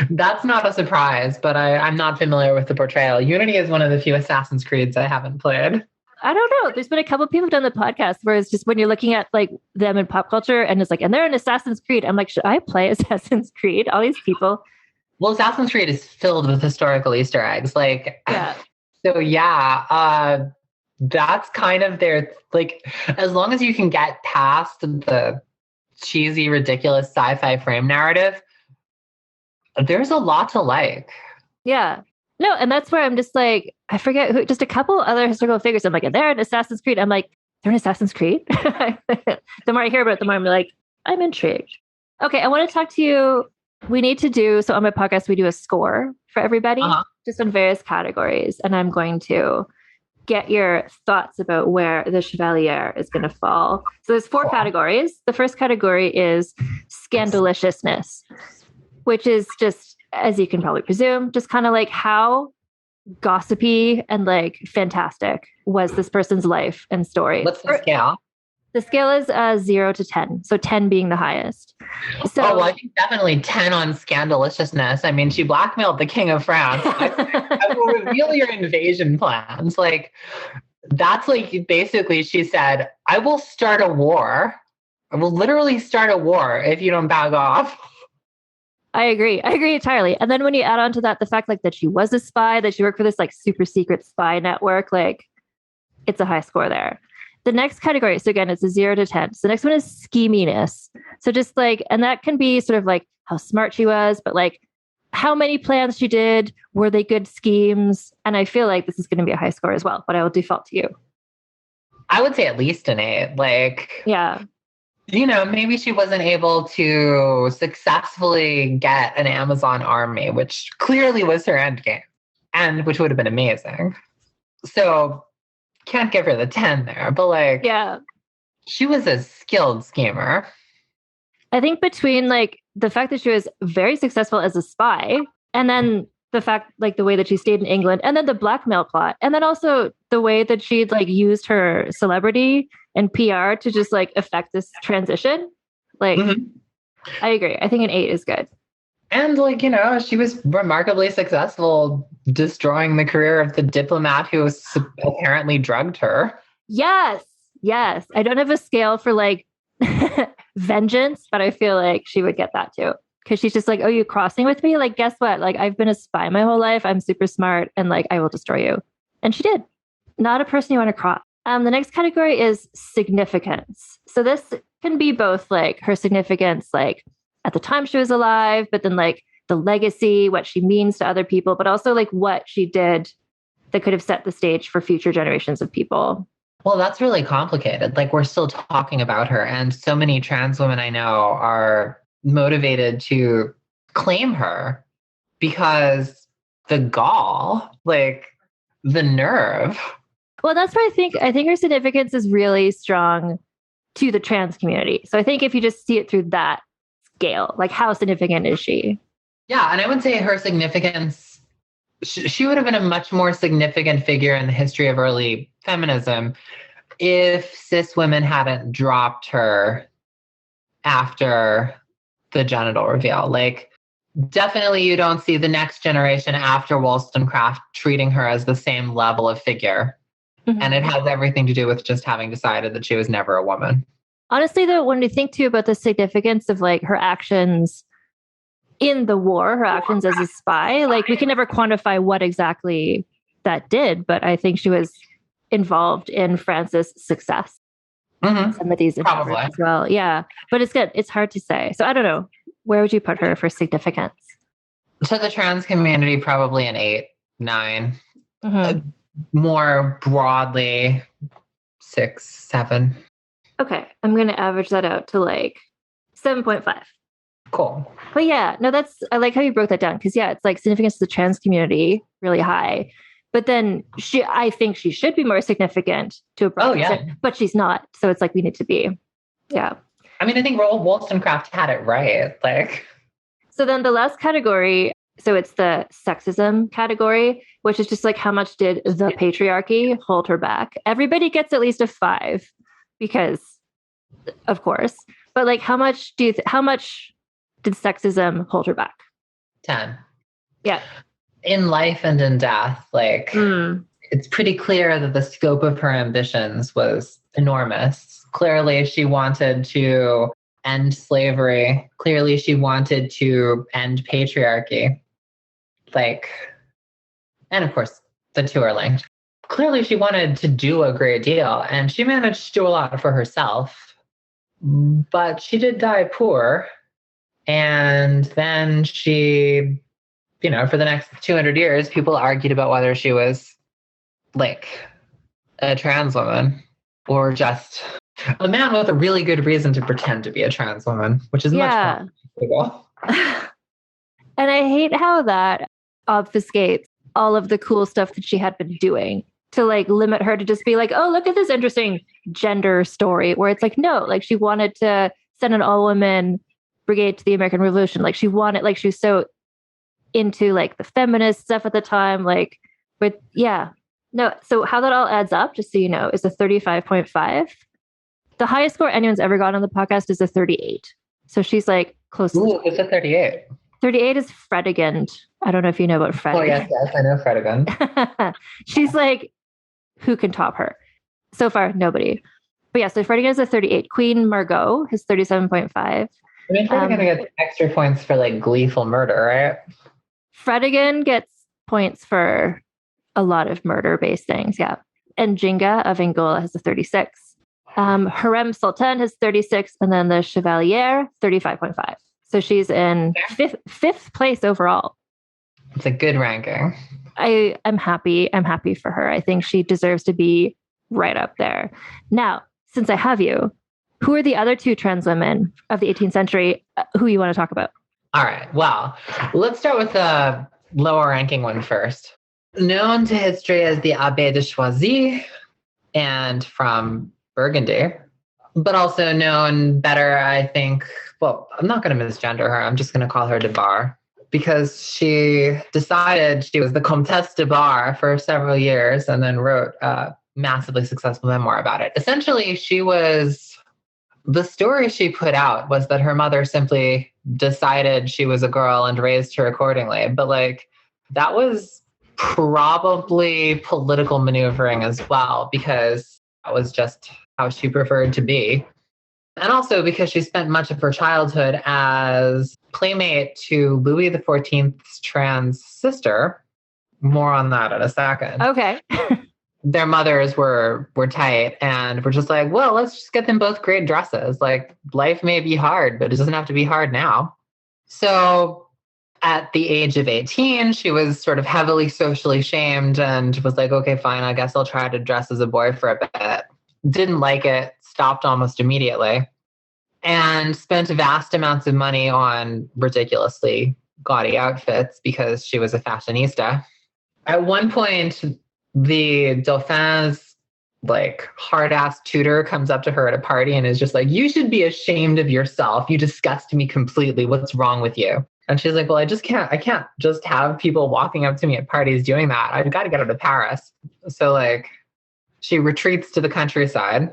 That's not a surprise, but I'm not familiar with the portrayal. Unity is one of the few Assassin's Creeds I haven't played. I don't know. There's been a couple of people who've done the podcast where it's just when you're looking at like them in pop culture and it's like, and they're in Assassin's Creed. I'm like, should I play Assassin's Creed? All these people. Well, Assassin's Creed is filled with historical Easter eggs. Like, yeah. So yeah, that's kind of their, like, as long as you can get past the cheesy, ridiculous sci-fi frame narrative, there's a lot to like. Yeah. No, and that's where I'm just like, I forget who, just a couple other historical figures. I'm like, they're in Assassin's Creed. I'm like, they're in Assassin's Creed? The more I hear about it, the more I'm like, I'm intrigued. Okay, I want to talk to you. We need to do, so on my podcast, we do a score for everybody, just on various categories. And I'm going to get your thoughts about where the Chevalier is going to fall. So there's 4 categories. The first category is scandaliciousness, which is just, as you can probably presume, just kind of like how gossipy and like fantastic was this person's life and story. What's the scale? The scale is 0 to 10. So 10 being the highest. So I think definitely 10 on scandaliciousness. I mean, she blackmailed the King of France. I will reveal your invasion plans. Like, that's like, basically she said, I will start a war. I will literally start a war if you don't back off. I agree entirely. And then when you add on to that, the fact like that she was a spy, that she worked for this like super secret spy network, like it's a high score there. The next category, so again, it's a 0 to 10. So the next one is scheminess. So just like, and that can be sort of like how smart she was, but like how many plans she did, were they good schemes? And I feel like this is going to be a high score as well, but I will default to you. I would say at least an 8. Like, yeah. You know, maybe she wasn't able to successfully get an Amazon army, which clearly was her end game, and which would have been amazing. So can't give her the 10 there, but like, yeah, she was a skilled schemer. I think between like the fact that she was very successful as a spy, and then the fact like the way that she stayed in England, and then the blackmail plot, and then also the way that she'd like used her celebrity and PR to just like affect this transition. Like, I agree. I think an 8 is good. And like, you know, she was remarkably successful destroying the career of the diplomat who apparently drugged her. Yes. I don't have a scale for like vengeance, but I feel like she would get that too. Because she's just like, oh, you crossing with me? Like, guess what? Like, I've been a spy my whole life. I'm super smart and like, I will destroy you. And she did. Not a person you want to cross. The next category is significance. So this can be both like her significance, like at the time she was alive, but then like the legacy, what she means to other people, but also like what she did that could have set the stage for future generations of people. Well, that's really complicated. Like, we're still talking about her, and so many trans women I know are motivated to claim her because the gall, like the nerve. Well, that's where I think her significance is really strong to the trans community. So I think if you just see it through that scale, like how significant is she? Yeah, and I would say her significance, she would have been a much more significant figure in the history of early feminism if cis women hadn't dropped her after the genital reveal. Like, definitely you don't see the next generation after Wollstonecraft treating her as the same level of figure. Mm-hmm. And it has everything to do with just having decided that she was never a woman. Honestly, though, when we think too about the significance of like her actions in the war, her actions as a spy, like we can never quantify what exactly that did, but I think she was involved in France's success. Some of these endeavors as well. Yeah, but it's good. It's hard to say. So I don't know. Where would you put her for significance? To the trans community, probably an 8. 9. Mm-hmm. More broadly, 6, 7. Okay, I'm going to average that out to like 7.5. Cool. But yeah, no, I like how you broke that down because yeah, it's like significance of the trans community really high. But then I think she should be more significant to a broad extent, but she's not. So it's like we need to be. Yeah. I mean, I think Wollstonecraft had it right. Like, so then the last category, so it's the sexism category, which is just like how much did the patriarchy hold her back? Everybody gets at least a 5 because, of course. But like, how much did sexism hold her back? 10. Yeah. In life and in death, like it's pretty clear that the scope of her ambitions was enormous. Clearly, she wanted to end slavery. Clearly, she wanted to end patriarchy. Like, and of course, the two are linked. Clearly, she wanted to do a great deal, and she managed to do a lot for herself. But she did die poor. And then she, for the next 200 years, people argued about whether she was like a trans woman or just a man with a really good reason to pretend to be a trans woman, which is much more comfortable. And I hate how that obfuscates all of the cool stuff that she had been doing to like limit her to just be like, oh, look at this interesting gender story where it's like, no, like she wanted to send an all women brigade to the American Revolution. Like she was so into like the feminist stuff at the time. Like, but yeah, no. So how that all adds up, just so you know, is a 35.5. The highest score anyone's ever gotten on the podcast is a 38. So she's like close to. Ooh, it's a 38. 38 is Fredegund. I don't know if you know about Fredegund. Oh, yes, I know Fredegund. She's like, who can top her? So far, nobody. But yeah, so Fredegund is a 38. Queen Margot is 37.5. I mean, Fredegund gets extra points for like gleeful murder, right? Fredegund gets points for a lot of murder-based things, yeah. And Jinga of Angola has a 36. Harem Sultan has 36, and then the Chevalière, 35.5. So she's in fifth place overall. It's a good ranking. I'm happy. I'm happy for her. I think she deserves to be right up there. Now, since I have you, who are the other two trans women of the 18th century who you want to talk about? All right. Well, let's start with the lower ranking one first. Known to history as the Abbé de Choisy and from Burgundy, but also known better, I think, well, I'm not going to misgender her. I'm just going to call her de Barres because she decided she was the Comtesse de Barres for several years and then wrote a massively successful memoir about it. Essentially, the story she put out was that her mother simply decided she was a girl and raised her accordingly. But like, that was probably political maneuvering as well, because that was just how she preferred to be. And also because she spent much of her childhood as playmate to Louis XIV's trans sister. More on that in a second. Okay. Their mothers were tight and were just like, well, let's just get them both great dresses. Like, life may be hard, but it doesn't have to be hard now. So at the age of 18, she was sort of heavily socially shamed and was like, okay, fine, I guess I'll try to dress as a boy for a bit. Didn't like it, stopped almost immediately, and spent vast amounts of money on ridiculously gaudy outfits because she was a fashionista. At one point, the Dauphin's like hard-ass tutor comes up to her at a party and is just like, you should be ashamed of yourself. You disgust me completely. What's wrong with you? And she's like, well, I can't just have people walking up to me at parties doing that. I've got to get out of Paris. So like, she retreats to the countryside.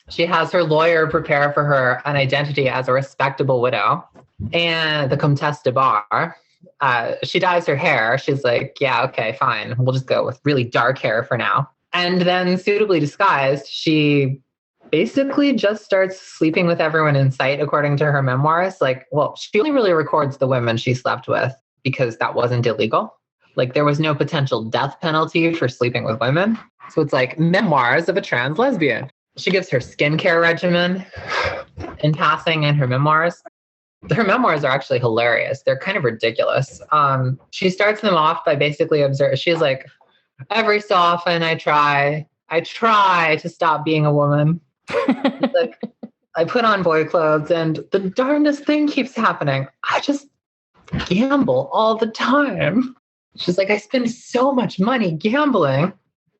She has her lawyer prepare for her an identity as a respectable widow. And the Comtesse de Barres, she dyes her hair. She's like, yeah, okay, fine. We'll just go with really dark hair for now. And then suitably disguised, she basically just starts sleeping with everyone in sight, according to her memoirs. Like, well, she only really records the women she slept with because that wasn't illegal. Like, there was no potential death penalty for sleeping with women. So it's like memoirs of a trans lesbian. She gives her skincare regimen in passing in her memoirs. Her memoirs are actually hilarious. They're kind of ridiculous. She starts them off by basically observing, she's like, every so often I try to stop being a woman. Like, I put on boy clothes and the darndest thing keeps happening. I just gamble all the time. She's like, I spend so much money gambling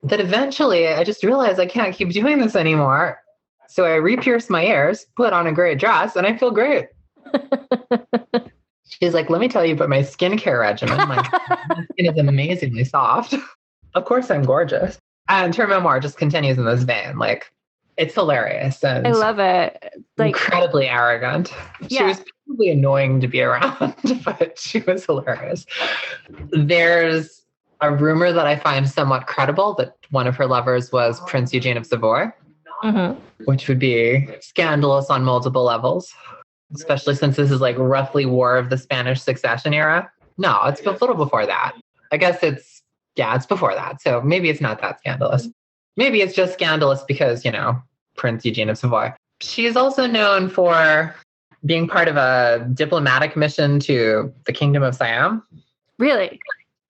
that eventually I just realize I can't keep doing this anymore. So I re-pierce my ears, put on a great dress, and I feel great. She's like, let me tell you about my skincare regimen. My skin is amazingly soft. Of course I'm gorgeous. And her memoir just continues in this vein. Like, it's hilarious. And I love it. Like, incredibly arrogant. She was probably annoying to be around, but she was hilarious. There's a rumor that I find somewhat credible that one of her lovers was Prince Eugene of Savoy, which would be scandalous on multiple levels, especially since this is like roughly War of the Spanish Succession era. No, it's a little before that. I guess it's before that. So maybe it's not that scandalous. Maybe it's just scandalous because, Prince Eugene of Savoy. She's also known for being part of a diplomatic mission to the Kingdom of Siam. Really?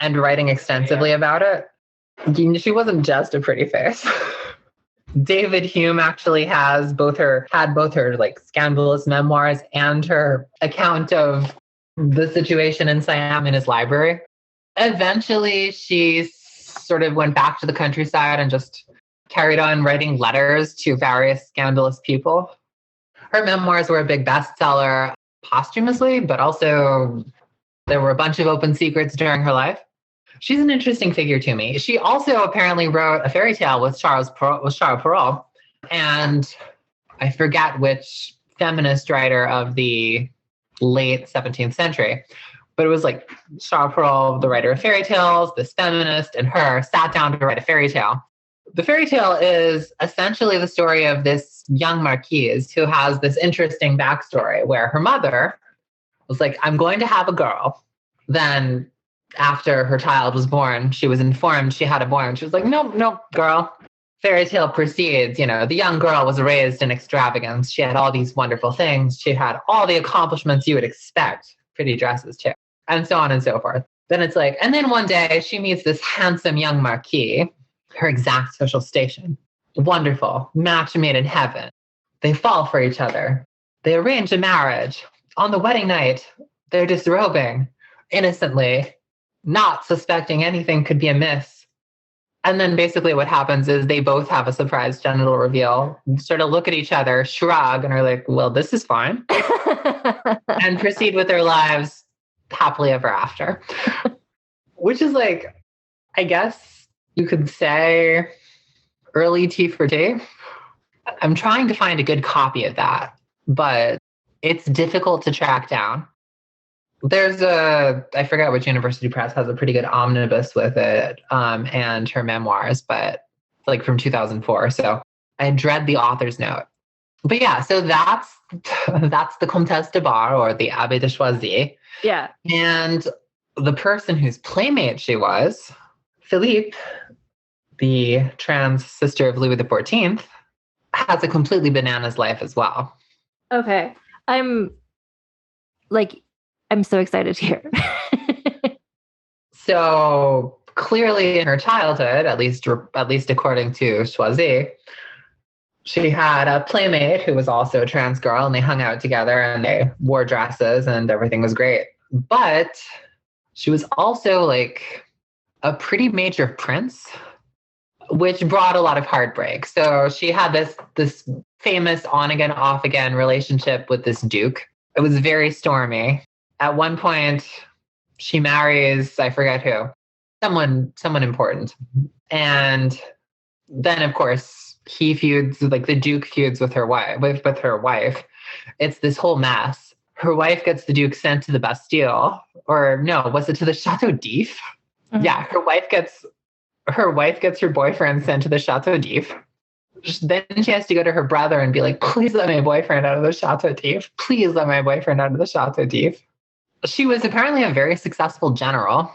And writing extensively about it. She wasn't just a pretty face. David Hume actually had both her like scandalous memoirs and her account of the situation in Siam in his library. Eventually, she sort of went back to the countryside and just carried on writing letters to various scandalous people. Her memoirs were a big bestseller posthumously, but also there were a bunch of open secrets during her life. She's an interesting figure to me. She also apparently wrote a fairy tale with Charles Perrault, and I forget which feminist writer of the late 17th century, but it was like Charles Perrault, the writer of fairy tales, this feminist, and her sat down to write a fairy tale. The fairy tale is essentially the story of this young marquise who has this interesting backstory where her mother was like, I'm going to have a girl. Then after her child was born, she was informed she had a boy. And she was like, no, girl. Fairy tale proceeds. The young girl was raised in extravagance. She had all these wonderful things. She had all the accomplishments you would expect. Pretty dresses too. And so on and so forth. Then it's like, and then one day she meets this handsome young marquis, her exact social station. Wonderful. Match made in heaven. They fall for each other. They arrange a marriage. On the wedding night, they're disrobing innocently, not suspecting anything could be amiss. And then basically what happens is they both have a surprise genital reveal, sort of look at each other, shrug, and are like, well, this is fine. And proceed with their lives happily ever after. Which is like, I guess you could say early tea for tea. I'm trying to find a good copy of that, but it's difficult to track down. There's I forget which university press has a pretty good omnibus with it, and her memoirs, but like from 2004. So I dread the author's note. But yeah, so that's the Comtesse de Barres, or the Abbé de Choisy. Yeah. And the person whose playmate she was, Philippe, the trans sister of Louis XIV, has a completely bananas life as well. Okay. I'm so excited to hear. So clearly in her childhood, at least according to Choisy, she had a playmate who was also a trans girl, and they hung out together and they wore dresses and everything was great. But she was also like a pretty major prince, which brought a lot of heartbreak. So she had this famous on again, off again relationship with this duke. It was very stormy. At one point, she marries, I forget who, someone important. And then, of course, he feuds, like the duke feuds with her wife. It's this whole mess. Her wife gets the duke sent to the Bastille, or no, was it to the Chateau d'If? Mm-hmm. Yeah, her wife gets her boyfriend sent to the Chateau d'If. Then she has to go to her brother and be like, please let my boyfriend out of the Chateau d'If. Please let my boyfriend out of the Chateau d'If. She was apparently a very successful general,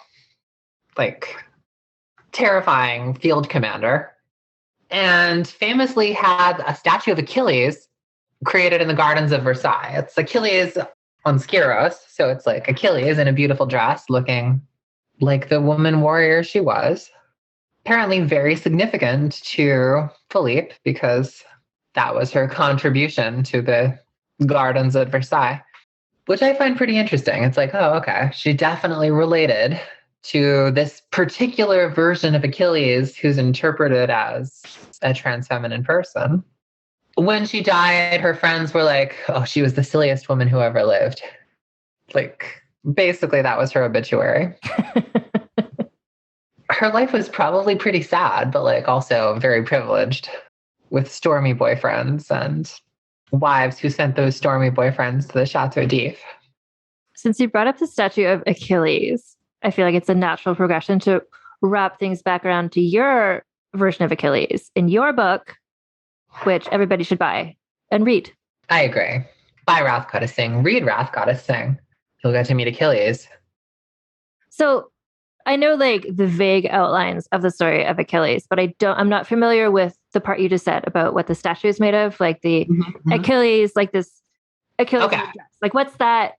like terrifying field commander, and famously had a statue of Achilles created in the gardens of Versailles. It's Achilles on Skyros. So it's like Achilles in a beautiful dress looking like the woman warrior she was. Apparently very significant to Philippe because that was her contribution to the gardens at Versailles, which I find pretty interesting. It's like, oh, okay. She definitely related to this particular version of Achilles who's interpreted as a trans feminine person. When she died, her friends were like, oh, she was the silliest woman who ever lived. Like, basically, that was her obituary. Her life was probably pretty sad, but like also very privileged with stormy boyfriends and wives who sent those stormy boyfriends to the Chateau d'If. Since you brought up the statue of Achilles, I feel like it's a natural progression to wrap things back around to your version of Achilles in your book, which everybody should buy and read. I agree. Buy Wrath Goddess Sing. Read Wrath Goddess Sing. You'll get to meet Achilles. So I know like the vague outlines of the story of Achilles, but I'm not familiar with the part you just said about what the statue is made of, like the Achilles, like this Achilles dress. Like what's that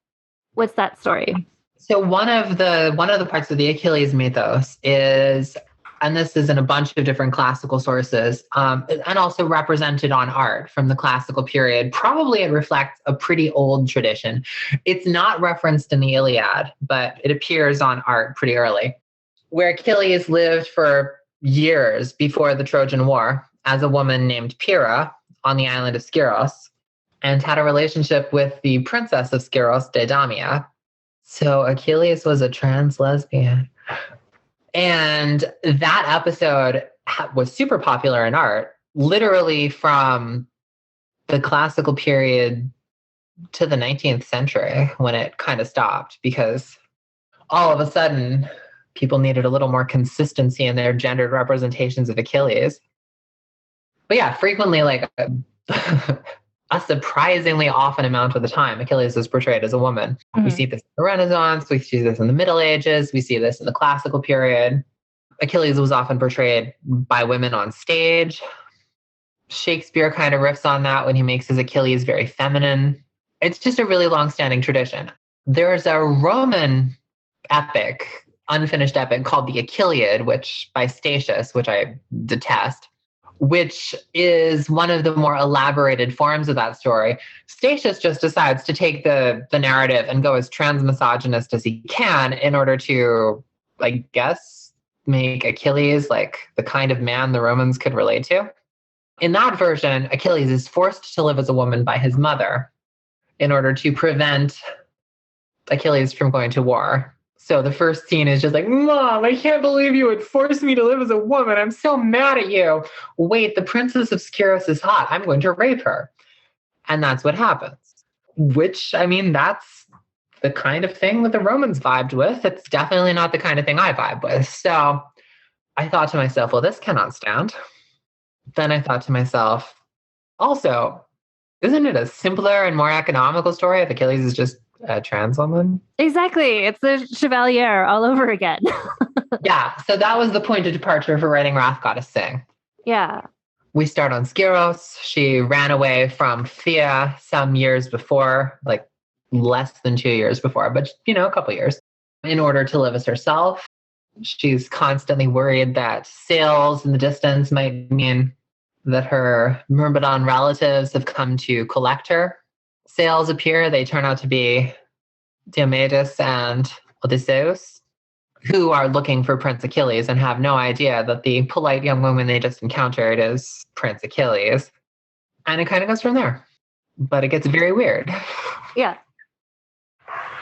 story? So one of the parts of the Achilles mythos is, and this is in a bunch of different classical sources, and also represented on art from the classical period. Probably it reflects a pretty old tradition. It's not referenced in the Iliad, but it appears on art pretty early, where Achilles lived for years before the Trojan War as a woman named Pyrrha on the island of Skyros, and had a relationship with the princess of Skyros, Deidamia. So Achilles was a trans lesbian. And that episode was super popular in art, literally from the classical period to the 19th century when it kind of stopped, because all of a sudden people needed a little more consistency in their gendered representations of Achilles. But yeah, frequently, like a surprisingly often amount of the time, Achilles is portrayed as a woman. Mm-hmm. We see this in the Renaissance. We see this in the Middle Ages. We see this in the classical period. Achilles was often portrayed by women on stage. Shakespeare kind of riffs on that when he makes his Achilles very feminine. It's just a really long-standing tradition. There's a Roman epic, unfinished epic called the Achilleid, which by Statius, which I detest, which is one of the more elaborated forms of that story. Statius just decides to take the narrative and go as transmisogynist as he can in order to, I guess, make Achilles like the kind of man the Romans could relate to. In that version, Achilles is forced to live as a woman by his mother in order to prevent Achilles from going to war. So the first scene is just like, Mom, I can't believe you would force me to live as a woman. I'm so mad at you. Wait, the princess of Skyros is hot. I'm going to rape her. And that's what happens. Which, I mean, that's the kind of thing that the Romans vibed with. It's definitely not the kind of thing I vibe with. So I thought to myself, well, this cannot stand. Then I thought to myself, also, isn't it a simpler and more economical story if Achilles is just a trans woman? Exactly. It's the Chevalier all over again. Yeah. So that was the point of departure for writing Wrath Goddess Sing. Yeah. We start on Skyros. She ran away from Thea some years before, like less than 2 years before, but a couple years, in order to live as herself. She's constantly worried that sails in the distance might mean that her Myrmidon relatives have come to collect her. Sails appear. They turn out to be Diomedes and Odysseus, who are looking for Prince Achilles and have no idea that the polite young woman they just encountered is Prince Achilles. And it kind of goes from there. But it gets very weird. Yeah.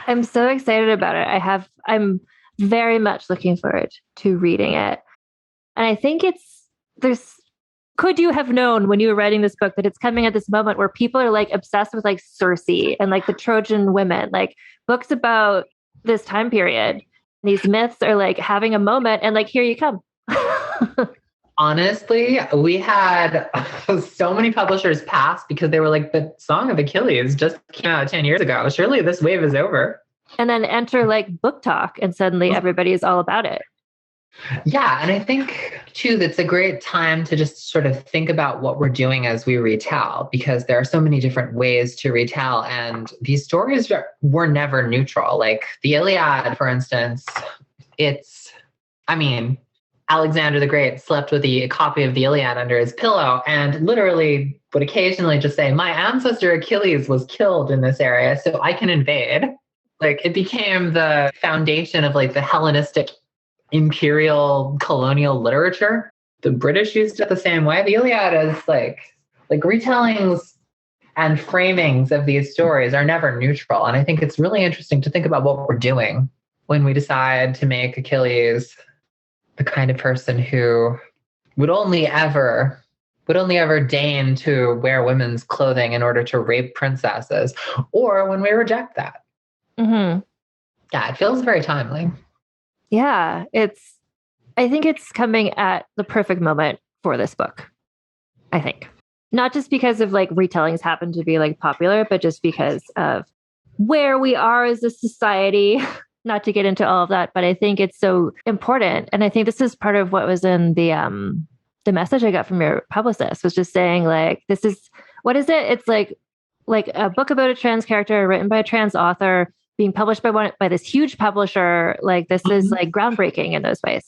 I'm so excited about it. I'm very much looking forward to reading it. And I think could you have known when you were writing this book that it's coming at this moment where people are like obsessed with like Circe and like the Trojan women, like books about this time period? These myths are like having a moment, and like, here you come. Honestly, we had so many publishers pass because they were like, the Song of Achilles just came out 10 years ago. Surely this wave is over. And then enter like Book Talk, and suddenly everybody is all about it. Yeah. And I think, too, that's a great time to just sort of think about what we're doing as we retell, because there are so many different ways to retell. And these stories were never neutral. Like the Iliad, for instance, Alexander the Great slept with a copy of the Iliad under his pillow and literally would occasionally just say, my ancestor Achilles was killed in this area, so I can invade. Like it became the foundation of like the Hellenistic imperial colonial literature. The British used it the same way. The Iliad is like retellings and framings of these stories are never neutral. And I think it's really interesting to think about what we're doing when we decide to make Achilles the kind of person who would only ever deign to wear women's clothing in order to rape princesses, or when we reject that. Mm-hmm. Yeah, it feels very timely. Yeah, I think it's coming at the perfect moment for this book. I think. Not just because of like retellings happen to be like popular, but just because of where we are as a society. Not to get into all of that, but I think it's so important. And I think this is part of what was in the message I got from your publicist, was just saying like, this is, what is it? It's like a book about a trans character written by a trans author being published by this huge publisher. Like this is like groundbreaking in those ways.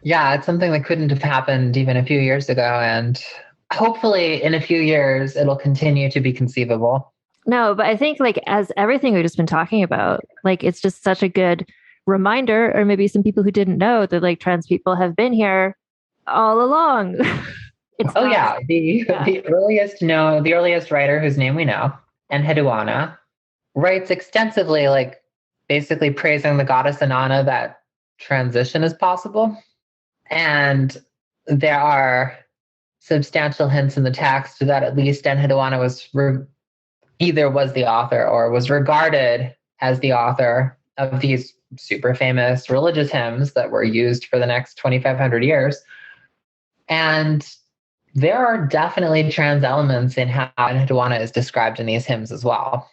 Yeah, it's something that couldn't have happened even a few years ago. And hopefully in a few years, it'll continue to be conceivable. No, but I think like as everything we've just been talking about, like it's just such a good reminder, or maybe some people who didn't know that like trans people have been here all along. The earliest writer whose name we know, Enheduanna, writes extensively, like basically praising the goddess Inanna that transition is possible. And there are substantial hints in the text that at least Enheduanna either was the author or was regarded as the author of these super famous religious hymns that were used for the next 2,500 years. And there are definitely trans elements in how Enheduanna is described in these hymns as well,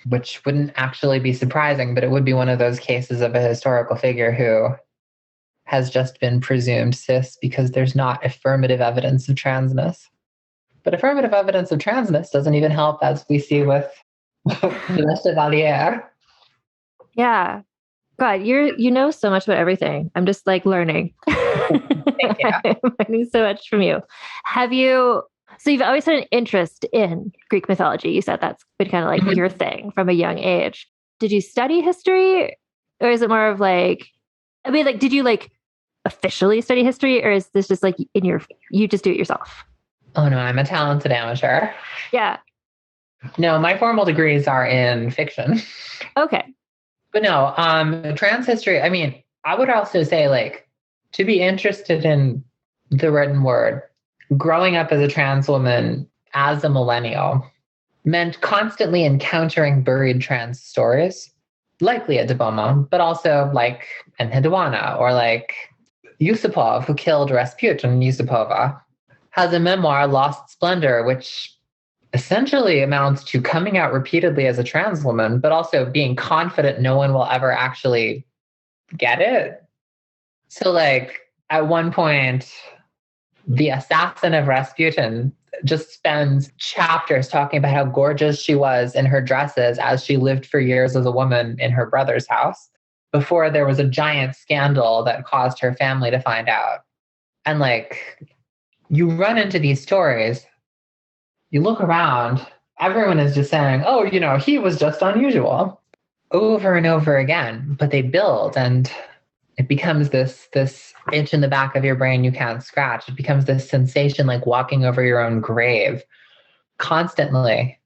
which wouldn't actually be surprising, but it would be one of those cases of a historical figure who has just been presumed cis because there's not affirmative evidence of transness. But affirmative evidence of transness doesn't even help, as we see with the Chevalière. Yeah. God, you know so much about everything. I'm just like learning. Thank you. I'm learning so much from you. So you've always had an interest in Greek mythology. You said that's been kind of like your thing from a young age. Did you study history, or is it more of like, did you like officially study history, or is this just like you just do it yourself? Oh no, I'm a talented amateur. Yeah. No, my formal degrees are in fiction. Okay. But no, trans history, I would also say like to be interested in the written word, growing up as a trans woman as a millennial meant constantly encountering buried trans stories, like Leah Deboma, but also like Enheduanna or like Yusupov, who killed Rasputin. Yusupova has a memoir, Lost Splendor, which essentially amounts to coming out repeatedly as a trans woman, but also being confident no one will ever actually get it. So like at one point, the assassin of Rasputin just spends chapters talking about how gorgeous she was in her dresses as she lived for years as a woman in her brother's house before there was a giant scandal that caused her family to find out. And like, you run into these stories, you look around, everyone is just saying, oh, he was just unusual over and over again, but they build and it becomes this itch in the back of your brain you can't scratch. It becomes this sensation like walking over your own grave constantly.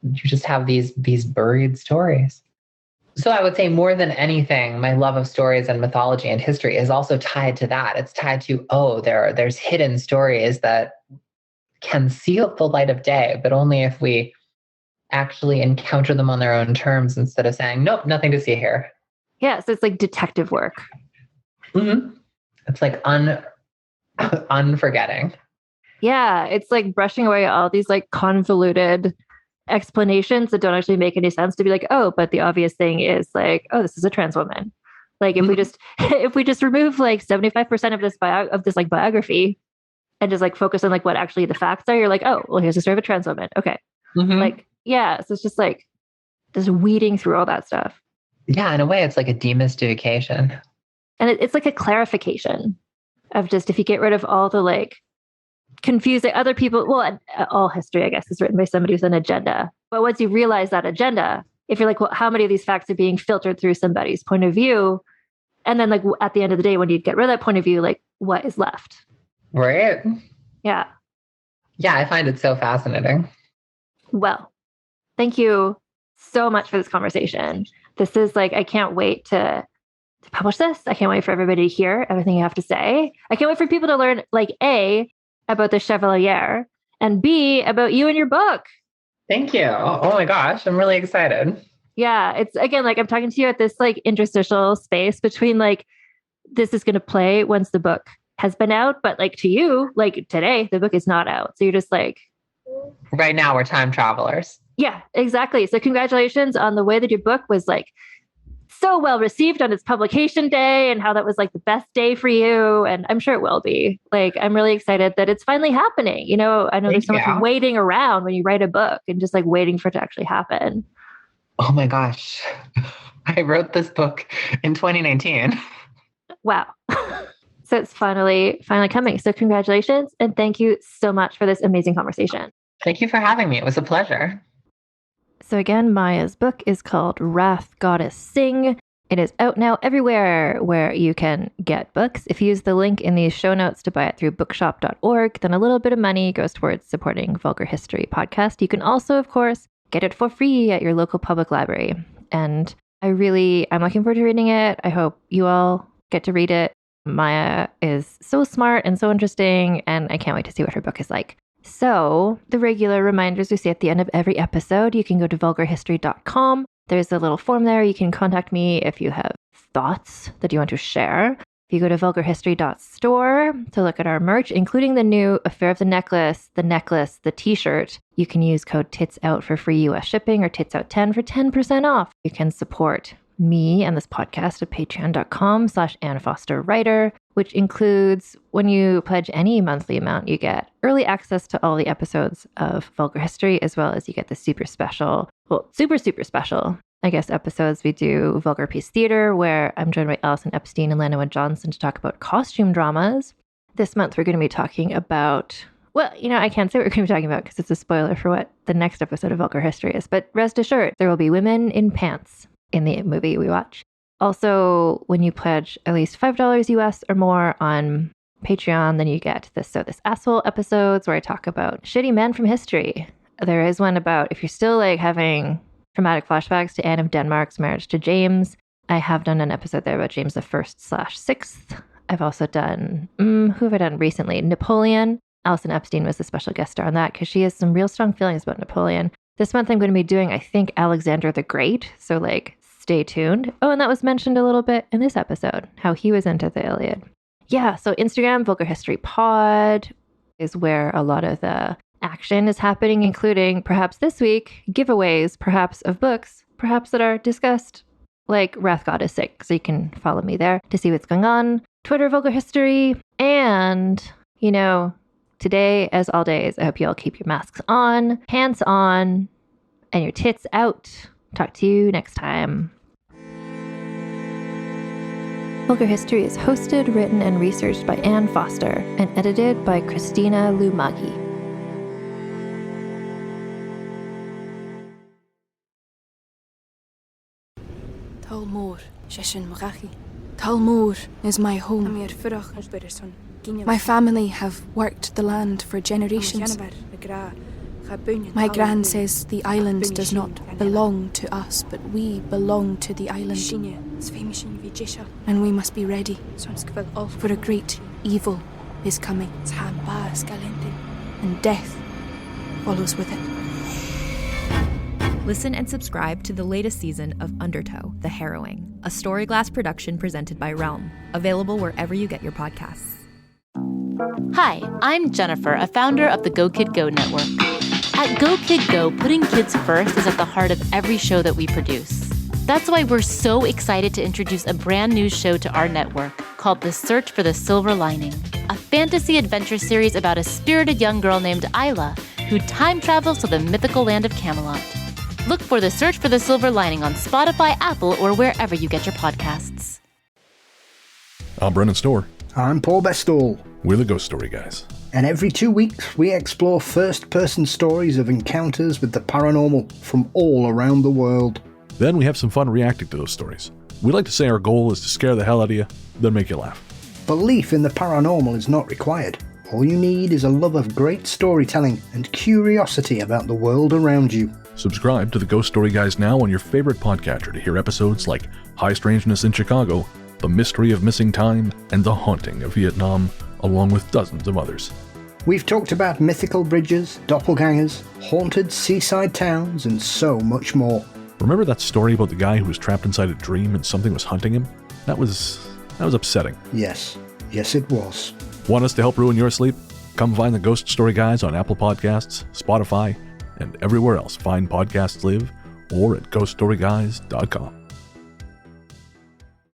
You just have these buried stories. So I would say more than anything, my love of stories and mythology and history is also tied to that. It's tied to, there's hidden stories that can see the light of day, but only if we actually encounter them on their own terms instead of saying, nope, nothing to see here. Yeah, so it's like detective work. Mm-hmm. It's like unforgetting. Yeah, it's like brushing away all these like convoluted explanations that don't actually make any sense to be like, oh, but the obvious thing is like, oh, this is a trans woman. Like if we just remove like 75% of this like biography and just like focus on like what actually the facts are, you're like, oh, well, here's the story of a trans woman. Okay. Like, yeah. So it's just like just weeding through all that stuff. Yeah. In a way, it's like a demystification. And it's like a clarification of just, if you get rid of all the like confusing other people, well, all history, I guess, is written by somebody with an agenda. But once you realize that agenda, if you're like, well, how many of these facts are being filtered through somebody's point of view? And then like at the end of the day, when you get rid of that point of view, like what is left? Right. Yeah. Yeah. I find it so fascinating. Well, thank you so much for this conversation. This is like, I can't wait to publish this. I can't wait for everybody to hear everything you have to say. I can't wait for people to learn like A, about the Chevalière, and B, about you and your book. Thank you. Oh my gosh. I'm really excited. Yeah. It's again, like I'm talking to you at this like interstitial space between like, this is going to play once the book has been out. But like to you, like today, the book is not out. So you're just like. Right now we're time travelers. Yeah, exactly. So congratulations on the way that your book was like so well received on its publication day and how that was like the best day for you. And I'm sure it will be. Like, I'm really excited that it's finally happening. You know, I know there's so much waiting around when you write a book and just like waiting for it to actually happen. Oh my gosh. I wrote this book in 2019. Wow. So it's finally coming. So congratulations. And thank you so much for this amazing conversation. Thank you for having me. It was a pleasure. So again, Maya's book is called Wrath Goddess Sing. It is out now everywhere where you can get books. If you use the link in these show notes to buy it through bookshop.org, then a little bit of money goes towards supporting Vulgar History Podcast. You can also, of course, get it for free at your local public library. And I'm looking forward to reading it. I hope you all get to read it. Maya is so smart and so interesting, and I can't wait to see what her book is like. So the regular reminders we say at the end of every episode, you can go to vulgarhistory.com. There's a little form there. You can contact me if you have thoughts that you want to share. If you go to vulgarhistory.store to look at our merch, including the new Affair of the Necklace, the t-shirt, you can use code TITSOUT for free US shipping or TITSOUT10 for 10% off. You can support me and this podcast at patreon.com/AnneFosterWriter, which includes when you pledge any monthly amount, you get early access to all the episodes of Vulgar History, as well as you get the super special, I guess, episodes. We do Vulgar Piece Theater, where I'm joined by Alison Epstein and Lana Johnson to talk about costume dramas. This month, we're going to be talking about, well, I can't say what we're going to be talking about because it's a spoiler for what the next episode of Vulgar History is, but rest assured, there will be women in pants in the movie we watch. Also, when you pledge at least $5 US or more on Patreon, then you get this asshole episodes where I talk about shitty men from history. There is one about if you're still like having traumatic flashbacks to Anne of Denmark's marriage to James. I have done an episode there about James I/6. I've also done, who have I done recently? Napoleon. Alison Epstein was the special guest star on that because she has some real strong feelings about Napoleon. This month I'm going to be doing, I think, Alexander the Great. So like, stay tuned. Oh, and that was mentioned a little bit in this episode, how he was into the Iliad. Yeah, so Instagram, Vulgar History Pod, is where a lot of the action is happening, including perhaps this week, giveaways, perhaps of books, perhaps that are discussed, like Wrath Goddess Sing. So you can follow me there to see what's going on. Twitter, Vulgar History. And, today, as all days, I hope you all keep your masks on, pants on, and your tits out. Talk to you next time. Vulgar History is hosted, written, and researched by Anne Foster and edited by Christina Lumagi. Talmor, Sheshin Marachi. Talmor is my home. My family have worked the land for generations. My gran says the island does not belong to us, but we belong to the island. And we must be ready, for a great evil is coming, and death follows with it. Listen and subscribe to the latest season of Undertow, The Harrowing, a Storyglass production presented by Realm, available wherever you get your podcasts. Hi, I'm Jennifer, a founder of the Go Kid Go network. At Go Kid Go, putting kids first is at the heart of every show that we produce. That's why we're so excited to introduce a brand new show to our network called The Search for the Silver Lining, a fantasy adventure series about a spirited young girl named Isla who time travels to the mythical land of Camelot. Look for The Search for the Silver Lining on Spotify, Apple, or wherever you get your podcasts. I'm Brennan Storr. I'm Paul Bestall. We're the Ghost Story Guys. And every 2 weeks, we explore first-person stories of encounters with the paranormal from all around the world. Then we have some fun reacting to those stories. We like to say our goal is to scare the hell out of you, then make you laugh. Belief in the paranormal is not required. All you need is a love of great storytelling and curiosity about the world around you. Subscribe to the Ghost Story Guys now on your favorite podcatcher to hear episodes like High Strangeness in Chicago, The Mystery of Missing Time, and The Haunting of Vietnam, along with dozens of others. We've talked about mythical bridges, doppelgangers, haunted seaside towns, and so much more. Remember that story about the guy who was trapped inside a dream and something was hunting him? That was upsetting. Yes it was. Want us to help ruin your sleep? Come find the Ghost Story Guys on Apple Podcasts, Spotify, and everywhere else fine podcasts live, or at ghoststoryguys.com.